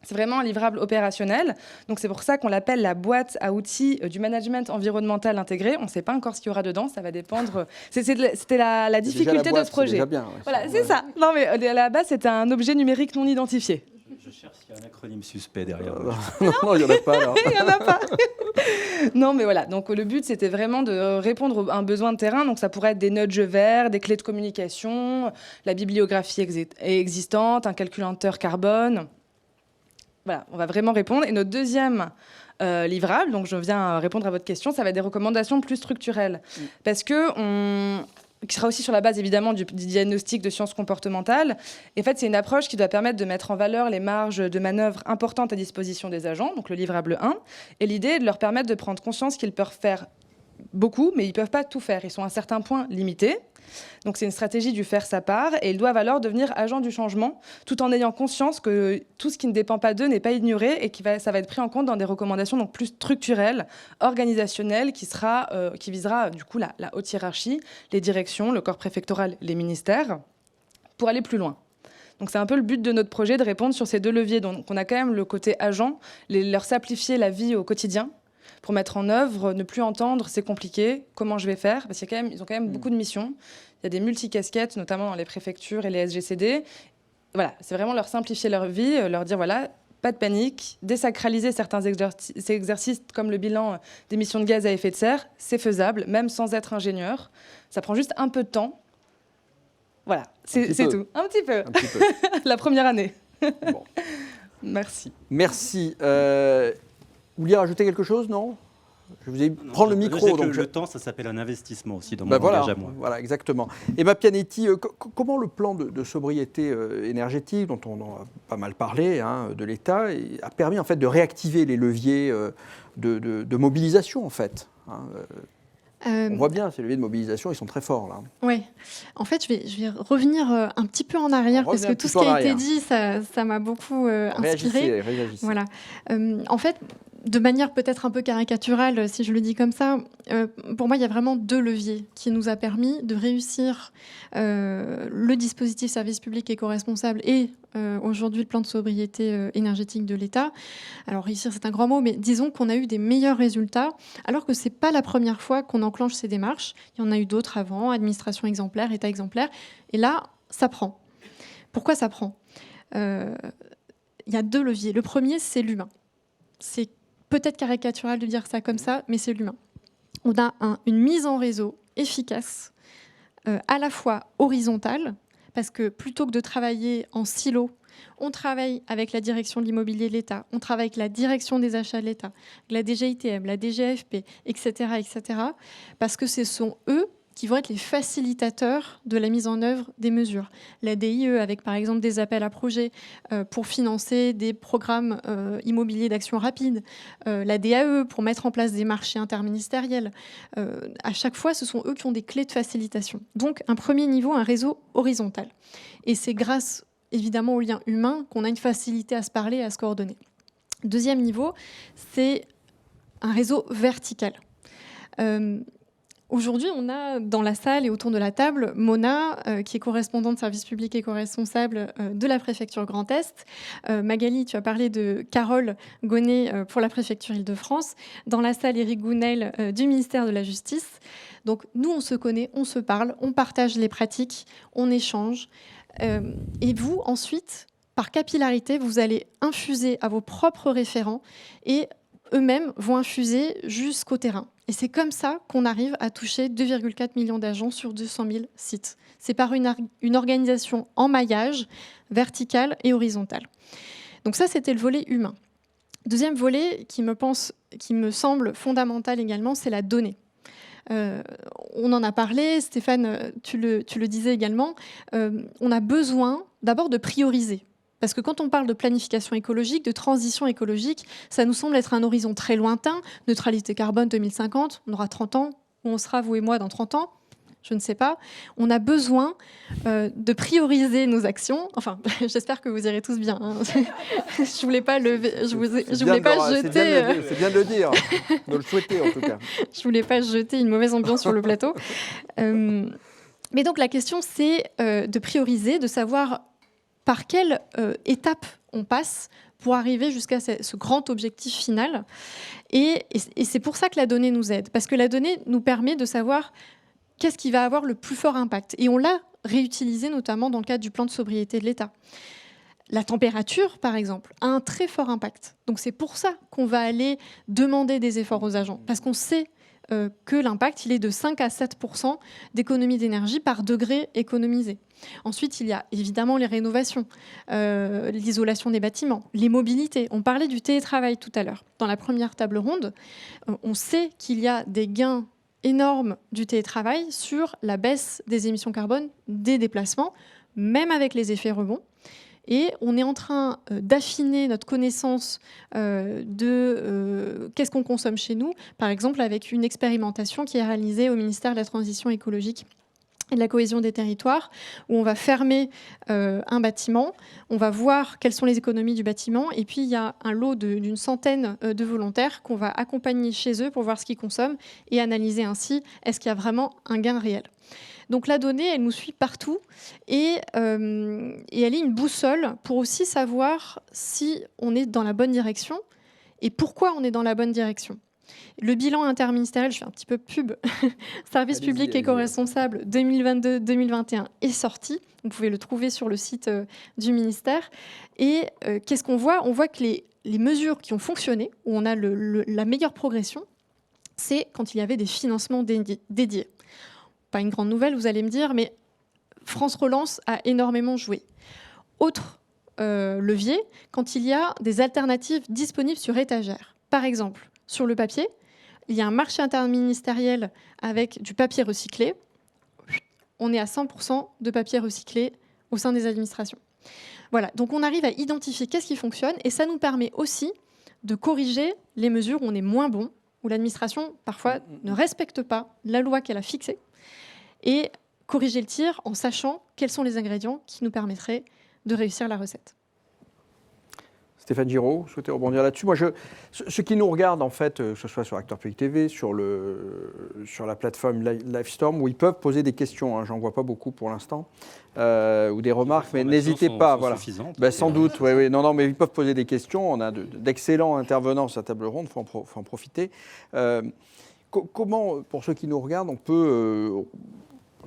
C'est vraiment un livrable opérationnel. Donc, c'est pour ça qu'on l'appelle la boîte à outils du management environnemental intégré. On ne sait pas encore ce qu'il y aura dedans. Ça va dépendre. C'était la difficulté de ce projet. C'est déjà bien, ouais. Voilà, c'est ça. Non, mais à la base, c'était un objet numérique non identifié. Je cherche s'il y a un acronyme suspect derrière. Non, il n'y en a pas. Alors. Il n'y en a pas. Non, mais voilà. Donc, le but, c'était vraiment de répondre à un besoin de terrain. Donc, ça pourrait être des nudges verts, des clés de communication, la bibliographie existante, un calculateur carbone. Voilà, on va vraiment répondre. Et notre deuxième livrable, donc je viens répondre à votre question, ça va être des recommandations plus structurelles. Parce que qui sera aussi sur la base évidemment du diagnostic de sciences comportementales. Et en fait, c'est une approche qui doit permettre de mettre en valeur les marges de manœuvre importantes à disposition des agents, donc le livrable 1. Et l'idée est de leur permettre de prendre conscience qu'ils peuvent faire beaucoup, mais ils ne peuvent pas tout faire. Ils sont à un certain point limités. Donc c'est une stratégie du faire sa part et ils doivent alors devenir agents du changement tout en ayant conscience que tout ce qui ne dépend pas d'eux n'est pas ignoré et ça va être pris en compte dans des recommandations donc plus structurelles, organisationnelles qui visera du coup la haute hiérarchie, les directions, le corps préfectoral, les ministères pour aller plus loin. Donc c'est un peu le but de notre projet de répondre sur ces 2 leviers. Donc on a quand même le côté agent, leur simplifier la vie au quotidien pour mettre en œuvre, ne plus entendre, c'est compliqué, comment je vais faire? Parce qu'ils ont quand même beaucoup de missions. Il y a des multicasquettes, notamment dans les préfectures et les SGCD. voilà, c'est vraiment leur simplifier leur vie, leur dire voilà, pas de panique, désacraliser certains exercices comme le bilan d'émissions de gaz à effet de serre, c'est faisable, même sans être ingénieur. Ça prend juste un peu de temps. Voilà, c'est tout. Un petit peu. La première année. Bon. Merci. Merci. Vous vouliez rajouter quelque chose, non? Je vous ai prendre le micro. Donc le temps, ça s'appelle un investissement aussi dans mon langage à moi. Voilà, exactement. Emma Pianetti, comment le plan de sobriété énergétique, dont on a pas mal parlé, de l'État, a permis en fait de réactiver les leviers de mobilisation en fait, on voit bien, ces leviers de mobilisation, ils sont très forts là. Oui, en fait, je vais revenir un petit peu en arrière parce que tout ce qui a été dit, ça m'a beaucoup inspiré. Réagissez. Voilà. En fait, de manière peut-être un peu caricaturale, si je le dis comme ça, pour moi, il y a vraiment 2 leviers qui nous a permis de réussir le dispositif service public éco-responsable et aujourd'hui le plan de sobriété énergétique de l'État. Alors réussir, c'est un grand mot, mais disons qu'on a eu des meilleurs résultats, alors que ce n'est pas la première fois qu'on enclenche ces démarches. Il y en a eu d'autres avant, administration exemplaire, État exemplaire, et là, ça prend. Pourquoi ça prend? Il y a 2 leviers. Le premier, c'est l'humain. C'est peut-être caricatural de dire ça comme ça, mais c'est l'humain. On a une mise en réseau efficace, à la fois horizontale, parce que plutôt que de travailler en silo, on travaille avec la direction de l'immobilier de l'État, on travaille avec la direction des achats de l'État, la DGITM, la DGFP, etc., parce que ce sont eux qui vont être les facilitateurs de la mise en œuvre des mesures. La DIE, avec par exemple des appels à projets pour financer des programmes immobiliers d'action rapide, la DAE pour mettre en place des marchés interministériels. À chaque fois, ce sont eux qui ont des clés de facilitation. Donc, un premier niveau, un réseau horizontal. Et c'est grâce, évidemment, au lien humain qu'on a une facilité à se parler et à se coordonner. Deuxième niveau, c'est un réseau vertical. Aujourd'hui, on a dans la salle et autour de la table Mona, qui est correspondante de service public éco-responsable de la préfecture Grand Est. Magali, tu as parlé de Carole Gonnet pour la préfecture Île-de-France. Dans la salle, Éric Gounel du ministère de la Justice. Donc nous, on se connaît, on se parle, on partage les pratiques, on échange. Et vous, ensuite, par capillarité, vous allez infuser à vos propres référents et eux-mêmes vont infuser jusqu'au terrain. Et c'est comme ça qu'on arrive à toucher 2,4 millions d'agents sur 200 000 sites. C'est par une organisation en maillage, verticale et horizontale. Donc ça, c'était le volet humain. Deuxième volet qui me semble fondamental également, c'est la donnée. On en a parlé, Stéphane, tu le disais également. On a besoin d'abord de prioriser. Parce que quand on parle de planification écologique, de transition écologique, ça nous semble être un horizon très lointain. Neutralité carbone 2050, on aura 30 ans. Où on sera, vous et moi, dans 30 ans? Je ne sais pas. On a besoin de prioriser nos actions. Enfin, j'espère que vous irez tous bien. Hein. Je voulais pas lever, je voulais pas jeter. C'est bien de le dire. De le souhaiter en tout cas. Je voulais pas jeter une mauvaise ambiance sur le plateau. Mais donc la question, c'est de prioriser, de savoir par quelle étape on passe pour arriver jusqu'à ce grand objectif final. Et c'est pour ça que la donnée nous aide, parce que la donnée nous permet de savoir qu'est-ce qui va avoir le plus fort impact. Et on l'a réutilisé notamment dans le cadre du plan de sobriété de l'État. La température, par exemple, a un très fort impact. Donc c'est pour ça qu'on va aller demander des efforts aux agents, parce qu'on sait que l'impact, il est de 5 à 7% d'économie d'énergie par degré économisé. Ensuite, il y a évidemment les rénovations, l'isolation des bâtiments, les mobilités. On parlait du télétravail tout à l'heure. Dans la première table ronde, on sait qu'il y a des gains énormes du télétravail sur la baisse des émissions carbone des déplacements, même avec les effets rebonds. Et on est en train d'affiner notre connaissance de qu'est-ce qu'on consomme chez nous, par exemple avec une expérimentation qui est réalisée au ministère de la Transition écologique et de la cohésion des territoires, où on va fermer un bâtiment, on va voir quelles sont les économies du bâtiment, et puis il y a un lot d'une centaine de volontaires qu'on va accompagner chez eux pour voir ce qu'ils consomment et analyser ainsi est-ce qu'il y a vraiment un gain réel. Donc la donnée, elle nous suit partout et elle est une boussole pour aussi savoir si on est dans la bonne direction et pourquoi on est dans la bonne direction. Le bilan interministériel, je fais un petit peu pub, service public éco-responsable 2022-2021 est sorti. Vous pouvez le trouver sur le site du ministère. Et qu'est-ce qu'on voit ? On voit que les mesures qui ont fonctionné, où on a la meilleure progression, c'est quand il y avait des financements dédiés. Pas une grande nouvelle, vous allez me dire, mais France Relance a énormément joué. Autre levier, quand il y a des alternatives disponibles sur étagère. Par exemple, sur le papier, il y a un marché interministériel avec du papier recyclé. On est à 100% de papier recyclé au sein des administrations. Voilà, donc on arrive à identifier qu'est-ce qui fonctionne et ça nous permet aussi de corriger les mesures où on est moins bon, où l'administration parfois ne respecte pas la loi qu'elle a fixée et corriger le tir en sachant quels sont les ingrédients qui nous permettraient de réussir la recette. Stéphane Giraud, vous souhaitez rebondir là-dessus? Moi, ceux qui nous regardent, en fait, que ce soit sur Acteurs Publics TV, sur la plateforme Livestorm, où ils peuvent poser des questions, hein, j'en vois pas beaucoup pour l'instant, ou des remarques, mais n'hésitez pas. Voilà. Sans doute, oui. Non, mais ils peuvent poser des questions. On a d'excellents intervenants sur la table ronde, il faut en profiter. Comment, pour ceux qui nous regardent, on peut...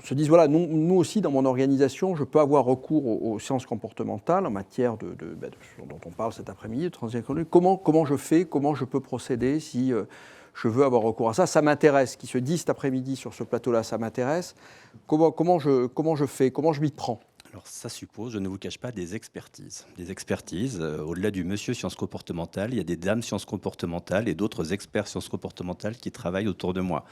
se disent, voilà, nous aussi, dans mon organisation, je peux avoir recours aux sciences comportementales en matière de ce dont on parle cet après-midi, de transition écologique. Comment je fais, comment je peux procéder si je veux avoir recours à ça? Ça m'intéresse. Qui se dit cet après-midi sur ce plateau-là, ça m'intéresse. Comment je fais? Comment je m'y prends? Alors ça suppose, je ne vous cache pas, des expertises. Des expertises, au-delà du monsieur sciences comportementales, il y a des dames sciences comportementales et d'autres experts sciences comportementales qui travaillent autour de moi.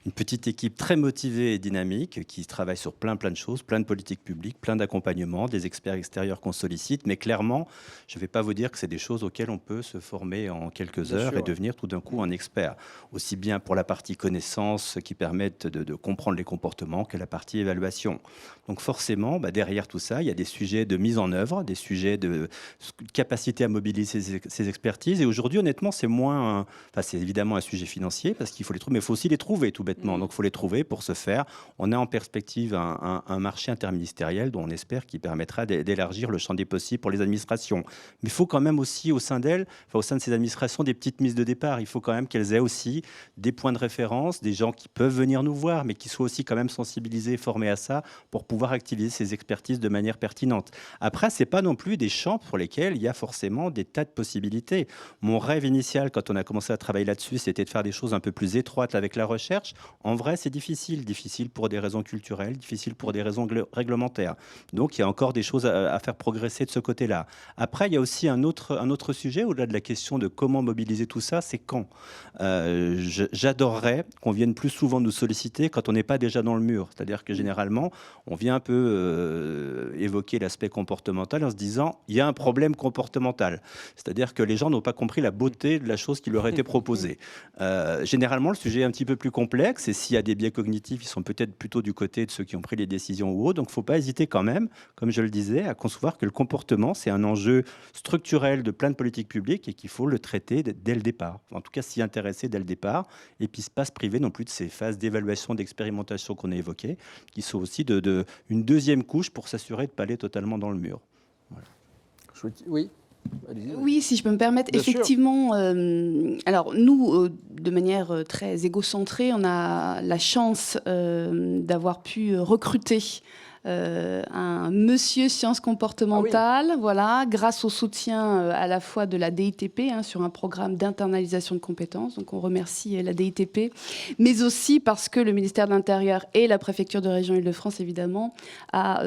Une petite équipe très motivée et dynamique qui travaille sur plein de choses, plein de politiques publiques, plein d'accompagnements, des experts extérieurs qu'on sollicite. Mais clairement, je ne vais pas vous dire que c'est des choses auxquelles on peut se former en quelques heures et devenir tout d'un coup un expert. Aussi bien pour la partie connaissance qui permettent de comprendre les comportements que la partie évaluation. Donc forcément, derrière tout ça, il y a des sujets de mise en œuvre, des sujets de capacité à mobiliser ces expertises. Et aujourd'hui, honnêtement, c'est moins... c'est évidemment un sujet financier parce qu'il faut les trouver, mais il faut aussi les trouver tout bêtement. Donc il faut les trouver pour ce faire. On a en perspective un marché interministériel dont on espère qu'il permettra d'élargir le champ des possibles pour les administrations. Mais il faut quand même aussi au sein d'elles, au sein de ces administrations, des petites mises de départ. Il faut quand même qu'elles aient aussi des points de référence, des gens qui peuvent venir nous voir, mais qui soient aussi quand même sensibilisés, formés à ça pour pouvoir activer ces expertises de manière pertinente. Après, ce n'est pas non plus des champs pour lesquels il y a forcément des tas de possibilités. Mon rêve initial, quand on a commencé à travailler là-dessus, c'était de faire des choses un peu plus étroites avec la recherche. En vrai, c'est difficile. Difficile pour des raisons culturelles, difficile pour des raisons réglementaires. Donc, il y a encore des choses à faire progresser de ce côté-là. Après, il y a aussi un autre sujet, au-delà de la question de comment mobiliser tout ça, c'est quand. J'adorerais qu'on vienne plus souvent nous solliciter quand on n'est pas déjà dans le mur. C'est-à-dire que généralement, on vient un peu évoquer l'aspect comportemental en se disant il y a un problème comportemental. C'est-à-dire que les gens n'ont pas compris la beauté de la chose qui leur a été proposée. Généralement, le sujet est un petit peu plus complexe et s'il y a des biais cognitifs, ils sont peut-être plutôt du côté de ceux qui ont pris les décisions ou autres. Donc, il ne faut pas hésiter quand même, comme je le disais, à concevoir que le comportement, c'est un enjeu structurel de plein de politiques publiques et qu'il faut le traiter dès le départ. En tout cas, s'y intéresser dès le départ et puis pas se priver non plus de ces phases d'évaluation, d'expérimentation qu'on a évoquées, qui sont aussi une deuxième couche pour s'assurer de ne pas aller totalement dans le mur. Voilà. Oui. Oui, si je peux me permettre, Bien effectivement, alors nous, de manière très égocentrée, on a la chance d'avoir pu recruter un monsieur sciences comportementales, voilà, grâce au soutien à la fois de la DITP sur un programme d'internalisation de compétences. Donc on remercie la DITP, mais aussi parce que le ministère de l'Intérieur et la préfecture de région Île-de-France, évidemment, a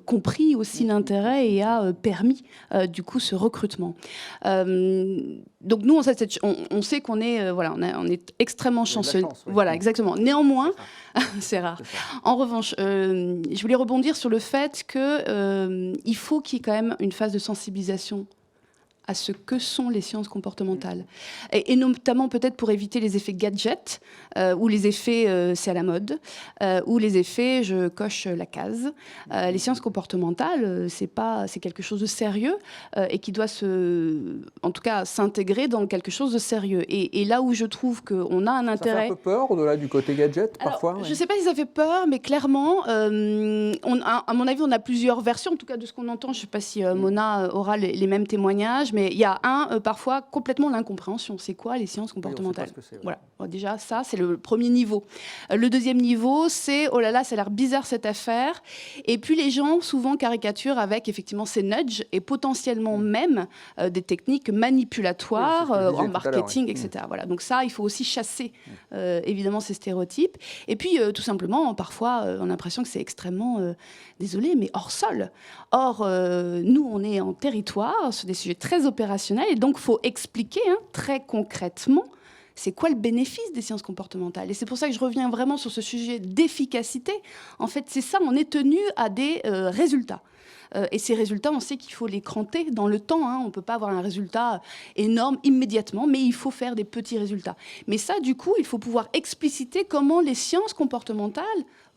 compris aussi l'intérêt et a permis du coup ce recrutement. Donc nous, on sait qu'on est, on est extrêmement chanceux. Chance, oui. Voilà, exactement. Néanmoins, c'est rare. En revanche, je voulais rebondir sur le fait qu'il faut qu'il y ait quand même une phase de sensibilisation à ce que sont les sciences comportementales. Et notamment peut-être pour éviter les effets gadget, ou les effets c'est à la mode, ou les effets je coche la case. Les sciences comportementales, c'est quelque chose de sérieux et qui doit en tout cas s'intégrer dans quelque chose de sérieux. Et là où je trouve qu'on a un intérêt... Ça fait un peu peur au-delà du côté gadget parfois. Alors, je ne sais pas si ça fait peur, mais clairement, à mon avis, on a plusieurs versions, en tout cas de ce qu'on entend. Je ne sais pas si Mona aura les mêmes témoignages, mais il y a parfois complètement l'incompréhension. C'est quoi les sciences comportementales? Voilà. Bon, déjà, ça, c'est le premier niveau. Le deuxième niveau, c'est oh là là, ça a l'air bizarre cette affaire. Et puis les gens souvent caricaturent avec effectivement ces nudges et potentiellement même des techniques manipulatoires en marketing, etc. Voilà. Donc ça, il faut aussi chasser évidemment ces stéréotypes. Et puis tout simplement, parfois, on a l'impression que c'est extrêmement, désolé, mais hors sol. Or, nous, on est en territoire sur des sujets très opérationnels et donc il faut expliquer très concrètement c'est quoi le bénéfice des sciences comportementales. Et c'est pour ça que je reviens vraiment sur ce sujet d'efficacité. En fait, c'est ça, on est tenu à des résultats. Et ces résultats, on sait qu'il faut les cranter dans le temps. On ne peut pas avoir un résultat énorme immédiatement, mais il faut faire des petits résultats. Mais ça, du coup, il faut pouvoir expliciter comment les sciences comportementales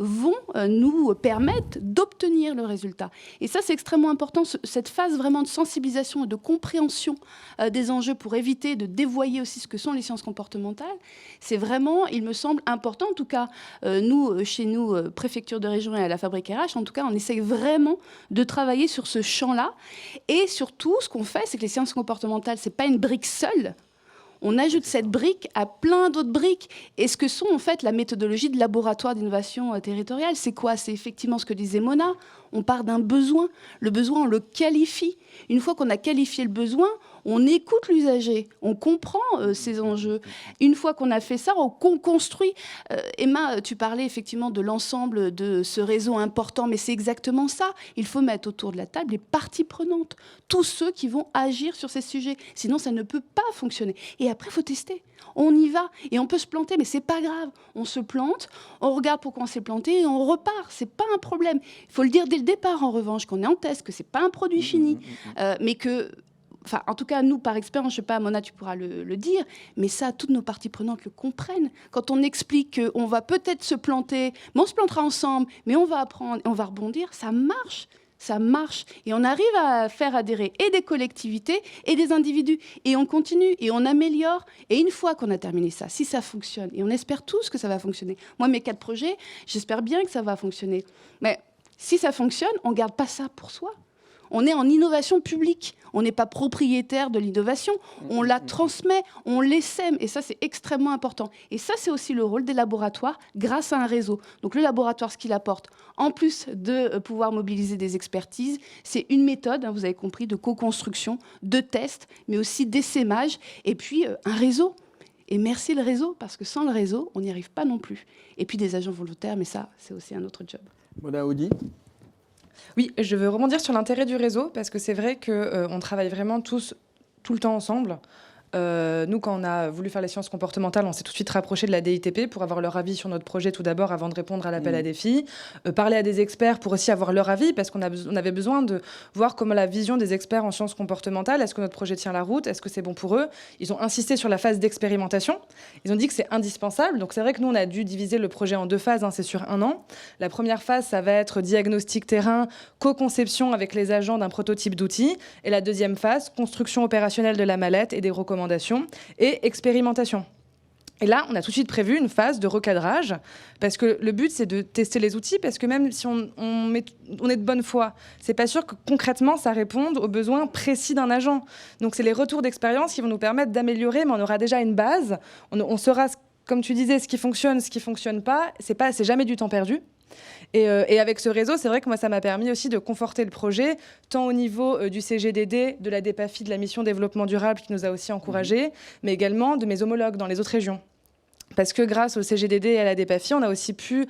vont nous permettre d'obtenir le résultat. Et ça, c'est extrêmement important, cette phase vraiment de sensibilisation et de compréhension des enjeux pour éviter de dévoyer aussi ce que sont les sciences comportementales. C'est vraiment, il me semble, important. En tout cas, nous, chez nous, préfecture de région et à la Fabrique RH, en tout cas, on essaye vraiment de travailler sur ce champ-là. Et surtout, ce qu'on fait, c'est que les sciences comportementales, ce n'est pas une brique seule. On ajoute cette brique à plein d'autres briques. Et ce que sont en fait la méthodologie de laboratoire d'innovation territoriale, c'est quoi? C'est effectivement ce que disait Mona. On part d'un besoin. Le besoin, on le qualifie. Une fois qu'on a qualifié le besoin, on écoute l'usager, on comprend ses enjeux. Une fois qu'on a fait ça, on construit. Emma, tu parlais effectivement de l'ensemble de ce réseau important, mais c'est exactement ça. Il faut mettre autour de la table les parties prenantes, tous ceux qui vont agir sur ces sujets. Sinon, ça ne peut pas fonctionner. Et après, il faut tester. On y va et on peut se planter, mais c'est pas grave. On se plante, on regarde pourquoi on s'est planté et on repart. C'est pas un problème. Il faut le dire dès le départ, en revanche, qu'on est en test, que c'est pas un produit fini, mais que... Enfin, en tout cas, nous, par expérience, je ne sais pas, Mona, tu pourras le dire, mais ça, toutes nos parties prenantes le comprennent. Quand on explique qu'on va peut-être se planter, mais on se plantera ensemble, mais on va apprendre, on va rebondir, ça marche. Ça marche. Et on arrive à faire adhérer et des collectivités et des individus. Et on continue et on améliore. Et une fois qu'on a terminé ça, si ça fonctionne, et on espère tous que ça va fonctionner. Moi, mes 4 projets, j'espère bien que ça va fonctionner. Mais si ça fonctionne, on ne garde pas ça pour soi. On est en innovation publique. On n'est pas propriétaire de l'innovation. On la transmet, on l'essaime. Et ça, c'est extrêmement important. Et ça, c'est aussi le rôle des laboratoires grâce à un réseau. Donc le laboratoire, ce qu'il apporte, en plus de pouvoir mobiliser des expertises, c'est une méthode, vous avez compris, de co-construction, de tests, mais aussi d'essaimage. Et puis un réseau. Et merci le réseau, parce que sans le réseau, on n'y arrive pas non plus. Et puis des agents volontaires, mais ça, c'est aussi un autre job. Mona Audi. Oui, je veux rebondir sur l'intérêt du réseau, parce que c'est vrai qu'on travaille vraiment tous, tout le temps ensemble. Nous, quand on a voulu faire les sciences comportementales, on s'est tout de suite rapproché de la DITP pour avoir leur avis sur notre projet tout d'abord, avant de répondre à l'appel à défis. Parler à des experts pour aussi avoir leur avis, parce qu'on avait besoin de voir comment la vision des experts en sciences comportementales, est-ce que notre projet tient la route, est-ce que c'est bon pour eux. Ils ont insisté sur la phase d'expérimentation. Ils ont dit que c'est indispensable. Donc c'est vrai que nous, on a dû diviser le projet en 2 phases, c'est sur 1 an. La première phase, ça va être diagnostic terrain, co-conception avec les agents d'un prototype d'outils. Et la deuxième phase, construction opérationnelle de la mallette et des recommandations et expérimentation. Et là, on a tout de suite prévu une phase de recadrage, parce que le but, c'est de tester les outils, parce que même si on est de bonne foi, c'est pas sûr que concrètement, ça réponde aux besoins précis d'un agent. Donc, c'est les retours d'expérience qui vont nous permettre d'améliorer, mais on aura déjà une base. On saura, comme tu disais, ce qui fonctionne pas. C'est jamais du temps perdu. Et avec ce réseau, c'est vrai que moi, ça m'a permis aussi de conforter le projet, tant au niveau du CGDD, de la DEPAFI, de la mission développement durable qui nous a aussi encouragés, mais également de mes homologues dans les autres régions. Parce que grâce au CGDD et à la DEPAFI, on a aussi pu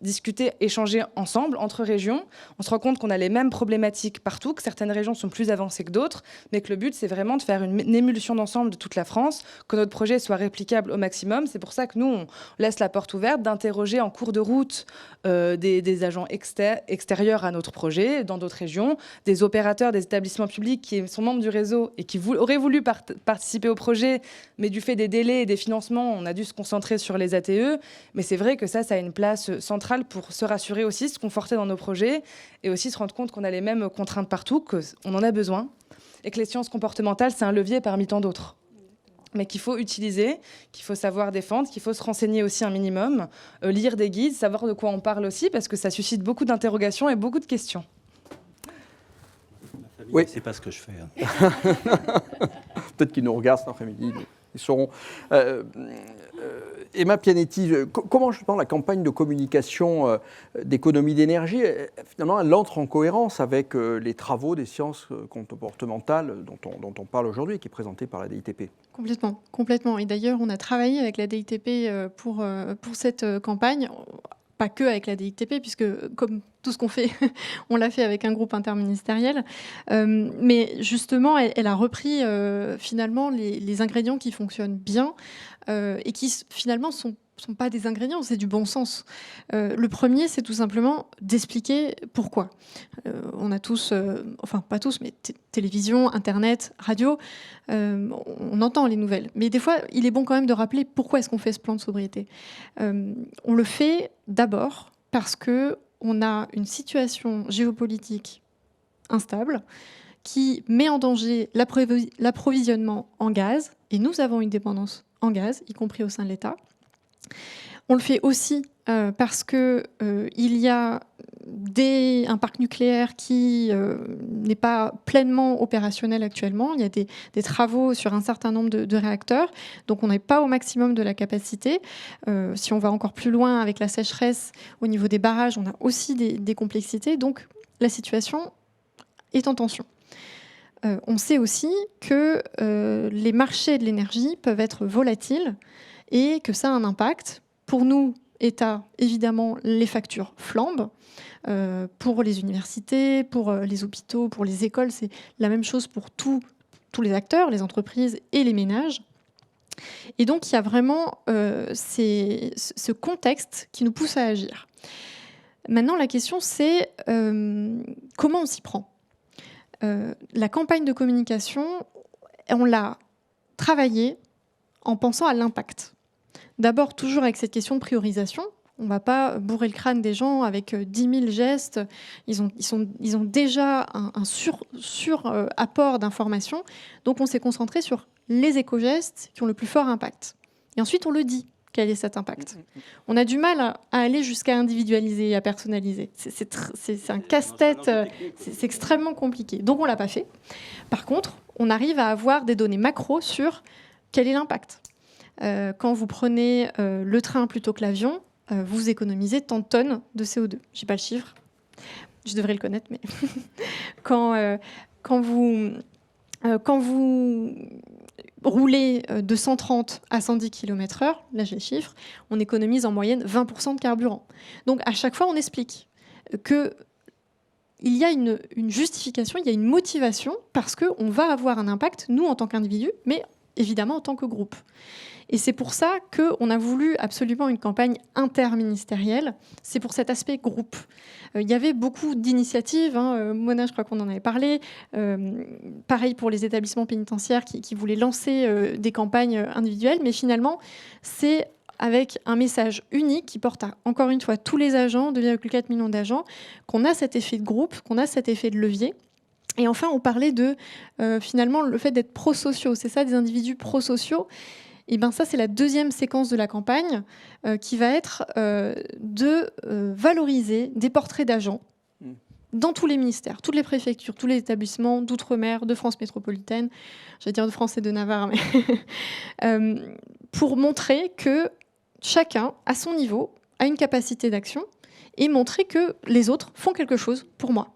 discuter, échanger ensemble, entre régions. On se rend compte qu'on a les mêmes problématiques partout, que certaines régions sont plus avancées que d'autres, mais que le but, c'est vraiment de faire une émulsion d'ensemble de toute la France, que notre projet soit réplicable au maximum. C'est pour ça que nous, on laisse la porte ouverte d'interroger en cours de route des agents extérieurs à notre projet, dans d'autres régions, des opérateurs, des établissements publics qui sont membres du réseau et qui auraient voulu participer au projet, mais du fait des délais et des financements, on a dû se concentrer sur les ATE, mais c'est vrai que ça a une place centrale pour se rassurer aussi, se conforter dans nos projets et aussi se rendre compte qu'on a les mêmes contraintes partout, qu'on en a besoin et que les sciences comportementales, c'est un levier parmi tant d'autres. Mais qu'il faut utiliser, qu'il faut savoir défendre, qu'il faut se renseigner aussi un minimum, lire des guides, savoir de quoi on parle aussi, parce que ça suscite beaucoup d'interrogations et beaucoup de questions. Oui. C'est pas ce que je fais. Peut-être qu'ils nous regardent cet après-midi, ils sauront. Emma Pianetti, comment justement la campagne de communication d'économie d'énergie, finalement, elle entre en cohérence avec les travaux des sciences comportementales dont on parle aujourd'hui et qui est présenté par la DITP? Complètement, complètement. Et d'ailleurs, on a travaillé avec la DITP pour cette campagne. Pas que avec la DITP, puisque comme tout ce qu'on fait, on l'a fait avec un groupe interministériel. Mais justement, elle a repris finalement les ingrédients qui fonctionnent bien et qui finalement sont pas des ingrédients, c'est du bon sens. Le premier, c'est tout simplement d'expliquer pourquoi. On a tous, enfin pas tous, mais télévision, Internet, radio, on entend les nouvelles. Mais des fois, il est bon quand même de rappeler pourquoi est-ce qu'on fait ce plan de sobriété. On le fait d'abord parce qu'on a une situation géopolitique instable qui met en danger l'approvisionnement en gaz, et nous avons une dépendance en gaz, y compris au sein de l'État. On le fait aussi parce qu'il y a un parc nucléaire qui n'est pas pleinement opérationnel actuellement. Il y a des travaux sur un certain nombre de réacteurs, donc on n'est pas au maximum de la capacité. Si on va encore plus loin avec la sécheresse au niveau des barrages, on a aussi des complexités, donc la situation est en tension. On sait aussi que les marchés de l'énergie peuvent être volatiles et que ça a un impact. Pour nous, État, évidemment, les factures flambent. Pour les universités, pour les hôpitaux, pour les écoles, c'est la même chose pour tous les acteurs, les entreprises et les ménages. Et donc, il y a vraiment ce contexte qui nous pousse à agir. Maintenant, la question, c'est comment on s'y prend ? La campagne de communication, on l'a travaillée en pensant à l'impact. D'abord, toujours avec cette question de priorisation. On ne va pas bourrer le crâne des gens avec 10 000 gestes. Ils ont déjà un sur-apport d'informations. Donc, on s'est concentré sur les éco-gestes qui ont le plus fort impact. Et ensuite, on le dit, quel est cet impact. On a du mal à aller jusqu'à individualiser, à personnaliser. C'est un casse-tête, c'est extrêmement compliqué. Donc, on ne l'a pas fait. Par contre, on arrive à avoir des données macro sur quel est l'impact. Quand vous prenez le train plutôt que l'avion, vous économisez tant de tonnes de CO2. Je n'ai pas le chiffre, je devrais le connaître, mais quand vous roulez de 130 à 110 km/h, là j'ai le chiffre, on économise en moyenne 20% de carburant. Donc à chaque fois, on explique qu'il y a une justification, il y a une motivation, parce qu'on va avoir un impact, nous en tant qu'individus, mais évidemment en tant que groupe. Et c'est pour ça qu'on a voulu absolument une campagne interministérielle. C'est pour cet aspect groupe. Il y avait beaucoup d'initiatives. Mona, je crois qu'on en avait parlé. Pareil pour les établissements pénitentiaires qui voulaient lancer des campagnes individuelles. Mais finalement, c'est avec un message unique qui porte à, encore une fois, tous les agents, 2,4 millions d'agents, qu'on a cet effet de groupe, qu'on a cet effet de levier. Et enfin, on parlait de, finalement, le fait d'être prosociaux. C'est ça, des individus prosociaux. Et bien ça, c'est la deuxième séquence de la campagne qui va être de valoriser des portraits d'agents dans tous les ministères, toutes les préfectures, tous les établissements d'outre-mer, de France métropolitaine, j'allais dire de France et de Navarre, mais pour montrer que chacun, à son niveau, a une capacité d'action et montrer que les autres font quelque chose pour moi.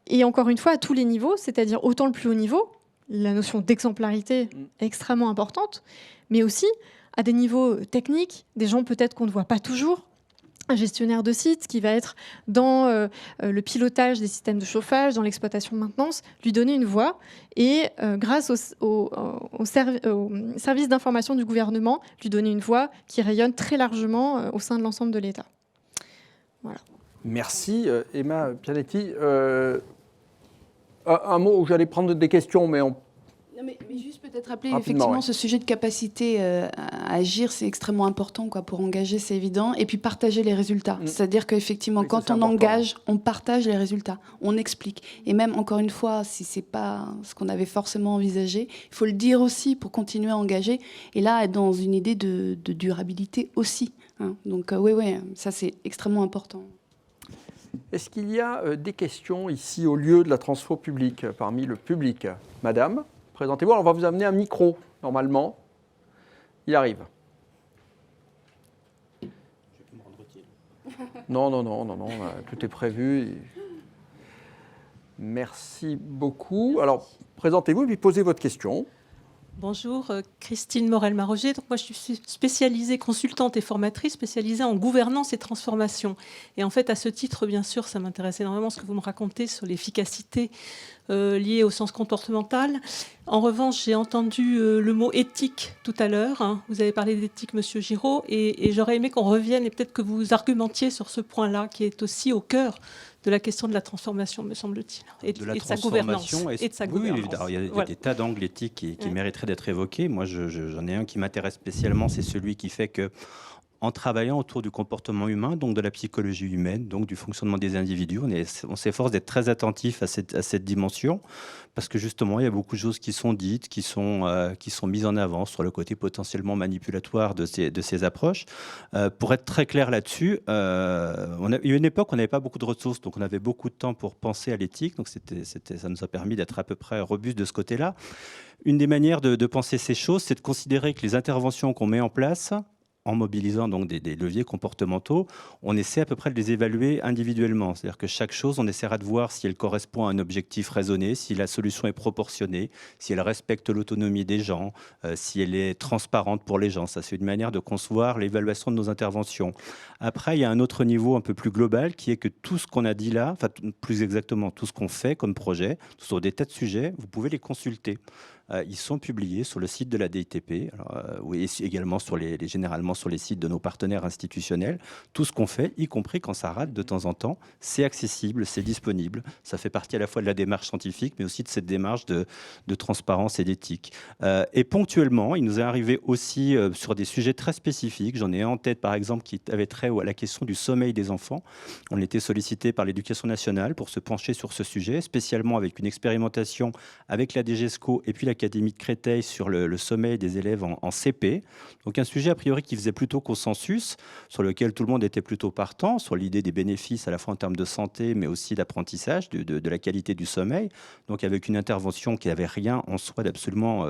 Et encore une fois, à tous les niveaux, c'est-à-dire autant le plus haut niveau, la notion d'exemplarité est extrêmement importante, mais aussi à des niveaux techniques, des gens peut-être qu'on ne voit pas toujours, un gestionnaire de site qui va être dans le pilotage des systèmes de chauffage, dans l'exploitation de maintenance, lui donner une voix et grâce au service d'information du gouvernement, lui donner une voix qui rayonne très largement au sein de l'ensemble de l'État. Voilà. Merci Emma Pianetti. Un mot où j'allais prendre des questions, mais on... Mais juste peut-être rappeler, effectivement, ce sujet de capacité à agir, c'est extrêmement important pour engager, c'est évident. Et puis partager les résultats. C'est-à-dire qu'effectivement, quand on engage, on partage les résultats, on explique. Et même, encore une fois, si ce n'est pas ce qu'on avait forcément envisagé, il faut le dire aussi pour continuer à engager. Et là, être dans une idée de durabilité aussi. Donc oui, ça c'est extrêmement important. Est-ce qu'il y a des questions ici au lieu de la transfo publique, parmi le public? Madame, présentez-vous. Alors, on va vous amener un micro, normalement. Il arrive. Non, tout est prévu. Merci beaucoup. Alors, présentez-vous et puis posez votre question. Bonjour, Christine Morel-Maroger. Donc moi, je suis spécialisée, consultante et formatrice, spécialisée en gouvernance et transformation. Et en fait, à ce titre, bien sûr, ça m'intéresse énormément ce que vous me racontez sur l'efficacité liée au sens comportemental. En revanche, j'ai entendu le mot éthique tout à l'heure. Hein. Vous avez parlé d'éthique, Monsieur Giraud, et j'aurais aimé qu'on revienne et peut-être que vous argumentiez sur ce point-là, qui est aussi au cœur de la question de la transformation, me semble-t-il, et de sa gouvernance. Et de sa gouvernance. Il y a des tas d'angles éthiques qui mériteraient d'être évoqués. Moi, j'en ai un qui m'intéresse spécialement, c'est celui qui fait que, en travaillant autour du comportement humain, donc de la psychologie humaine, donc du fonctionnement des individus, on s'efforce d'être très attentif à cette dimension, parce que justement, il y a beaucoup de choses qui sont dites, qui sont mises en avant sur le côté potentiellement manipulatoire de ces approches. Pour être très clair là-dessus, il y a eu une époque où on n'avait pas beaucoup de ressources, donc on avait beaucoup de temps pour penser à l'éthique, donc ça nous a permis d'être à peu près robustes de ce côté-là. Une des manières de penser ces choses, c'est de considérer que les interventions qu'on met en place, en mobilisant donc des leviers comportementaux, on essaie à peu près de les évaluer individuellement. C'est-à-dire que chaque chose, on essaiera de voir si elle correspond à un objectif raisonné, si la solution est proportionnée, si elle respecte l'autonomie des gens, si elle est transparente pour les gens. Ça, c'est une manière de concevoir l'évaluation de nos interventions. Après, il y a un autre niveau un peu plus global qui est que tout ce qu'on a dit là, enfin plus exactement tout ce qu'on fait comme projet, sur des tas de sujets, vous pouvez les consulter. Ils sont publiés sur le site de la DITP, oui, également généralement sur les sites de nos partenaires institutionnels. Tout ce qu'on fait, y compris quand ça rate de temps en temps, c'est accessible, c'est disponible. Ça fait partie à la fois de la démarche scientifique, mais aussi de cette démarche de transparence et d'éthique. Et ponctuellement, il nous est arrivé aussi sur des sujets très spécifiques. J'en ai un en tête, par exemple, qui avait trait à la question du sommeil des enfants. On était sollicité par l'Éducation nationale pour se pencher sur ce sujet, spécialement avec une expérimentation avec la DGESCO et puis l'Académie de Créteil sur le sommeil des élèves en CP. Donc un sujet a priori qui faisait plutôt consensus, sur lequel tout le monde était plutôt partant, sur l'idée des bénéfices à la fois en termes de santé, mais aussi d'apprentissage, de la qualité du sommeil. Donc avec une intervention qui n'avait rien en soi d'absolument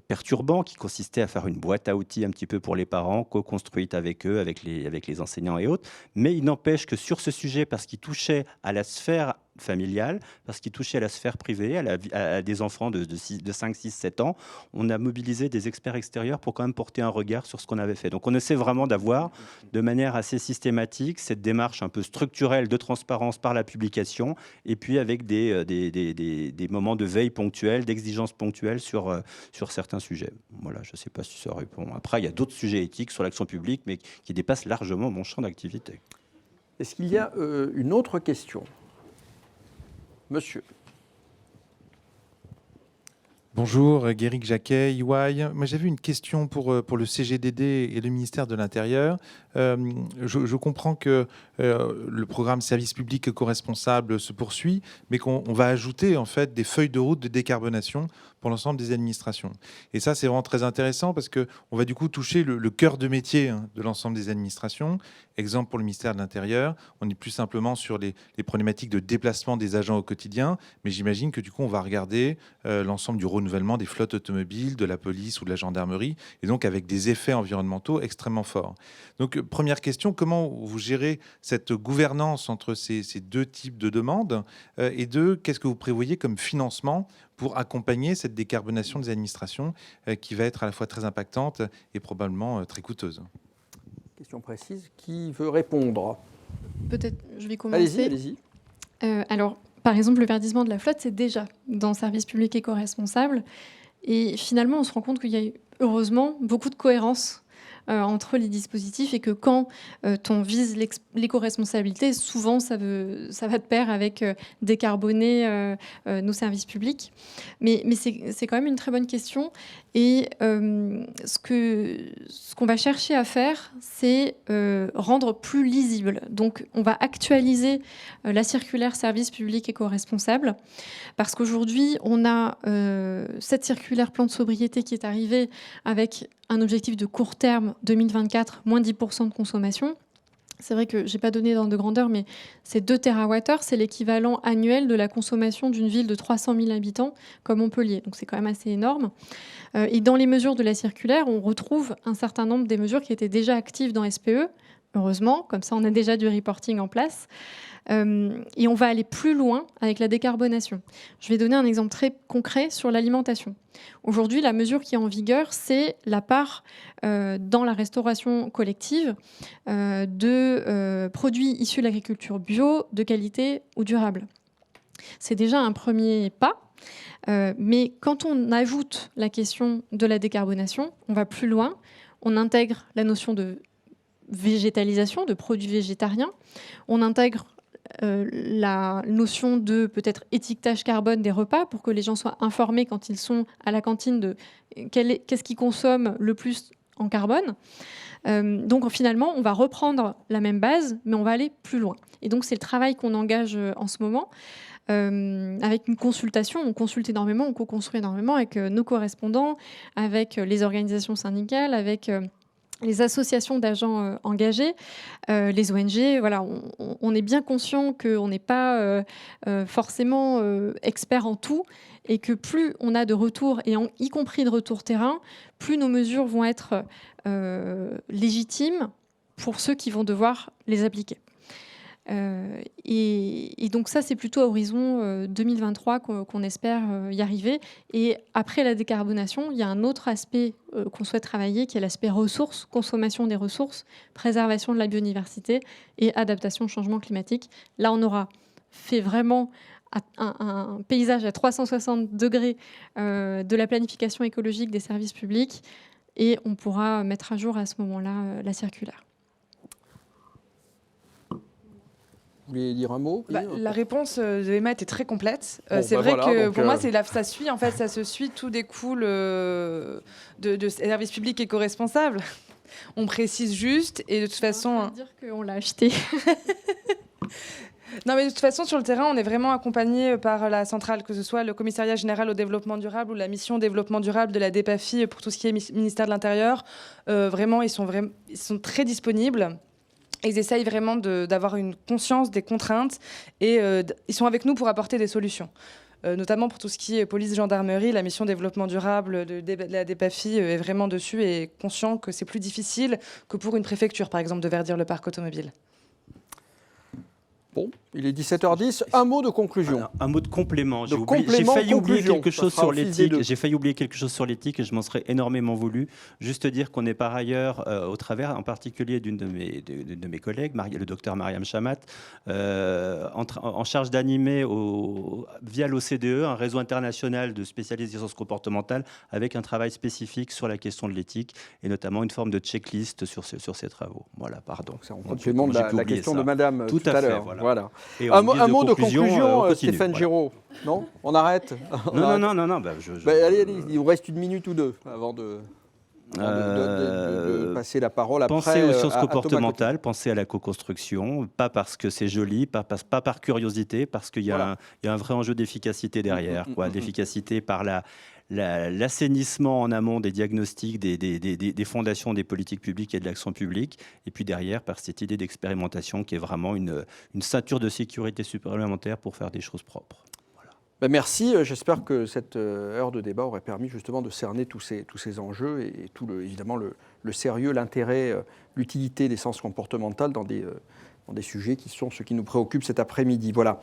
perturbant, qui consistait à faire une boîte à outils un petit peu pour les parents, co-construite avec eux, avec les enseignants et autres. Mais il n'empêche que sur ce sujet, parce qu'il touchait à la sphère familiale, parce qu'il touchait à la sphère privée, à des enfants de 5, 6, 7 ans, on a mobilisé des experts extérieurs pour quand même porter un regard sur ce qu'on avait fait. Donc on essaie vraiment d'avoir de manière assez systématique cette démarche un peu structurelle de transparence par la publication, et puis avec des moments de veille ponctuelle, d'exigence ponctuelle sur certains sujets. Voilà, je ne sais pas si ça répond. Après, il y a d'autres sujets éthiques sur l'action publique, mais qui dépassent largement mon champ d'activité. Est-ce qu'il y a une autre question ? Monsieur. Bonjour, Guéric Jacquet, EY. Moi, j'avais une question pour le CGDD et le ministère de l'Intérieur. Je comprends que le programme Service public éco-responsable se poursuit, mais qu'on va ajouter en fait des feuilles de route de décarbonation pour l'ensemble des administrations. Et ça, c'est vraiment très intéressant parce qu'on va du coup toucher le cœur de métier de l'ensemble des administrations. Exemple pour le ministère de l'Intérieur, on n'est plus simplement sur les problématiques de déplacement des agents au quotidien, mais j'imagine que du coup, on va regarder l'ensemble du renouvellement des flottes automobiles, de la police ou de la gendarmerie, et donc avec des effets environnementaux extrêmement forts. Donc, première question, comment vous gérez cette gouvernance entre ces deux types de demandes ? Et deux, qu'est-ce que vous prévoyez comme financement pour accompagner cette décarbonation des administrations qui va être à la fois très impactante et probablement très coûteuse ? Question précise. Qui veut répondre ? Peut-être, je vais commencer. Allez-y. Alors, par exemple, le verdissement de la flotte, c'est déjà dans le service public éco-responsable. Et finalement, on se rend compte qu'il y a heureusement beaucoup de cohérence entre les dispositifs et que quand on vise l'éco-responsabilité, souvent ça va de pair avec décarboner nos services publics. Mais c'est quand même une très bonne question. Et ce qu'on va chercher à faire, c'est rendre plus lisible. Donc, on va actualiser la circulaire service public éco-responsable parce qu'aujourd'hui, on a cette circulaire plan de sobriété qui est arrivée avec un objectif de court terme 2024, moins 10% de consommation. C'est vrai que je n'ai pas donné d'ordre de grandeur, mais c'est 2 TWh, c'est l'équivalent annuel de la consommation d'une ville de 300 000 habitants comme Montpellier. Donc c'est quand même assez énorme. Et dans les mesures de la circulaire, on retrouve un certain nombre des mesures qui étaient déjà actives dans SPE. Heureusement, comme ça on a déjà du reporting en place. Et on va aller plus loin avec la décarbonation. Je vais donner un exemple très concret sur l'alimentation. Aujourd'hui, la mesure qui est en vigueur, c'est la part dans la restauration collective de produits issus de l'agriculture bio, de qualité ou durable. C'est déjà un premier pas. Mais quand on ajoute la question de la décarbonation, on va plus loin. On intègre la notion de végétalisation, de produits végétariens. On intègre la notion de peut-être étiquetage carbone des repas pour que les gens soient informés quand ils sont à la cantine de qu'est-ce qu'ils consomment le plus en carbone. Donc finalement, on va reprendre la même base, mais on va aller plus loin. Et donc c'est le travail qu'on engage en ce moment. Avec une consultation, on consulte énormément, on co-construit énormément avec nos correspondants, avec les organisations syndicales, avec les associations d'agents engagés, les ONG. Voilà, on est bien conscient qu'on n'est pas forcément expert en tout et que plus on a de retours, et y compris de retours terrain, plus nos mesures vont être légitimes pour ceux qui vont devoir les appliquer. Et donc ça, c'est plutôt à horizon 2023 qu'on espère y arriver. Et après la décarbonation, il y a un autre aspect qu'on souhaite travailler, qui est l'aspect ressources, consommation des ressources, préservation de la biodiversité et adaptation au changement climatique. Là, on aura fait vraiment un paysage à 360 degrés de la planification écologique des services publics, et on pourra mettre à jour à ce moment-là la circulaire. Vous voulez dire un mot? La réponse de Emma était très complète. Bon, c'est vrai voilà, que donc, pour moi, ça se suit, tout découle de services publics éco-responsables. On précise juste, et de toute façon... On va dire qu'on l'a acheté. Non, mais de toute façon, sur le terrain, on est vraiment accompagné par la centrale, que ce soit le Commissariat général au développement durable ou la mission développement durable de la DEPAFI pour tout ce qui est ministère de l'Intérieur. Vraiment, ils sont très disponibles. Ils essayent vraiment d'avoir une conscience des contraintes et ils sont avec nous pour apporter des solutions. Notamment pour tout ce qui est police, gendarmerie, la mission développement durable de la DEPAFI est vraiment dessus et conscient que c'est plus difficile que pour une préfecture, par exemple, de verdir le parc automobile. Bon, il est 17h10. Un mot de conclusion. Alors, un mot de complément. J'ai complément, failli oublier conclusion. quelque chose Ça sur sera au fil des l'éthique. deux. J'ai failli oublier quelque chose sur l'éthique et je m'en serais énormément voulu. Juste dire qu'on est par ailleurs, au travers en particulier d'une de mes collègues, le docteur Mariam Chamat, en charge d'animer via l'OCDE un réseau international de spécialistes des sciences comportementales avec un travail spécifique sur la question de l'éthique et notamment une forme de checklist sur ces travaux. Voilà, pardon. C'est en complément de la question de Madame tout à l'heure. Voilà. Et Un mot de conclusion, continue, Stéphane voilà. Giraud. Non, on arrête. Non. Allez, il vous reste une minute ou deux avant de passer la parole après. Pensez aux sciences comportementales, pensez à la co-construction, pas parce que c'est joli, pas par curiosité, parce qu'il y a un vrai enjeu d'efficacité derrière, d'efficacité par l'assainissement en amont des diagnostics, des fondations des politiques publiques et de l'action publique, et puis derrière par cette idée d'expérimentation qui est vraiment une ceinture de sécurité supplémentaire pour faire des choses propres. Ben merci, j'espère que cette heure de débat aurait permis justement de cerner tous ces enjeux et tout évidemment le sérieux, l'intérêt, l'utilité des sciences comportementales dans des sujets qui sont ceux qui nous préoccupent cet après-midi. Voilà.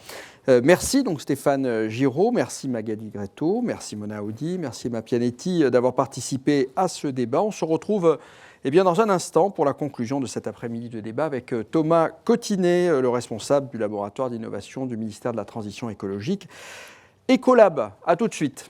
Merci donc Stéphane Giraud, merci Magali Gretto, merci Mona Audi, merci Emma Pianetti d'avoir participé à ce débat. On se retrouve dans un instant pour la conclusion de cet après-midi de débat avec Thomas Cotinet, le responsable du laboratoire d'innovation du ministère de la Transition écologique. Ecolab, à tout de suite.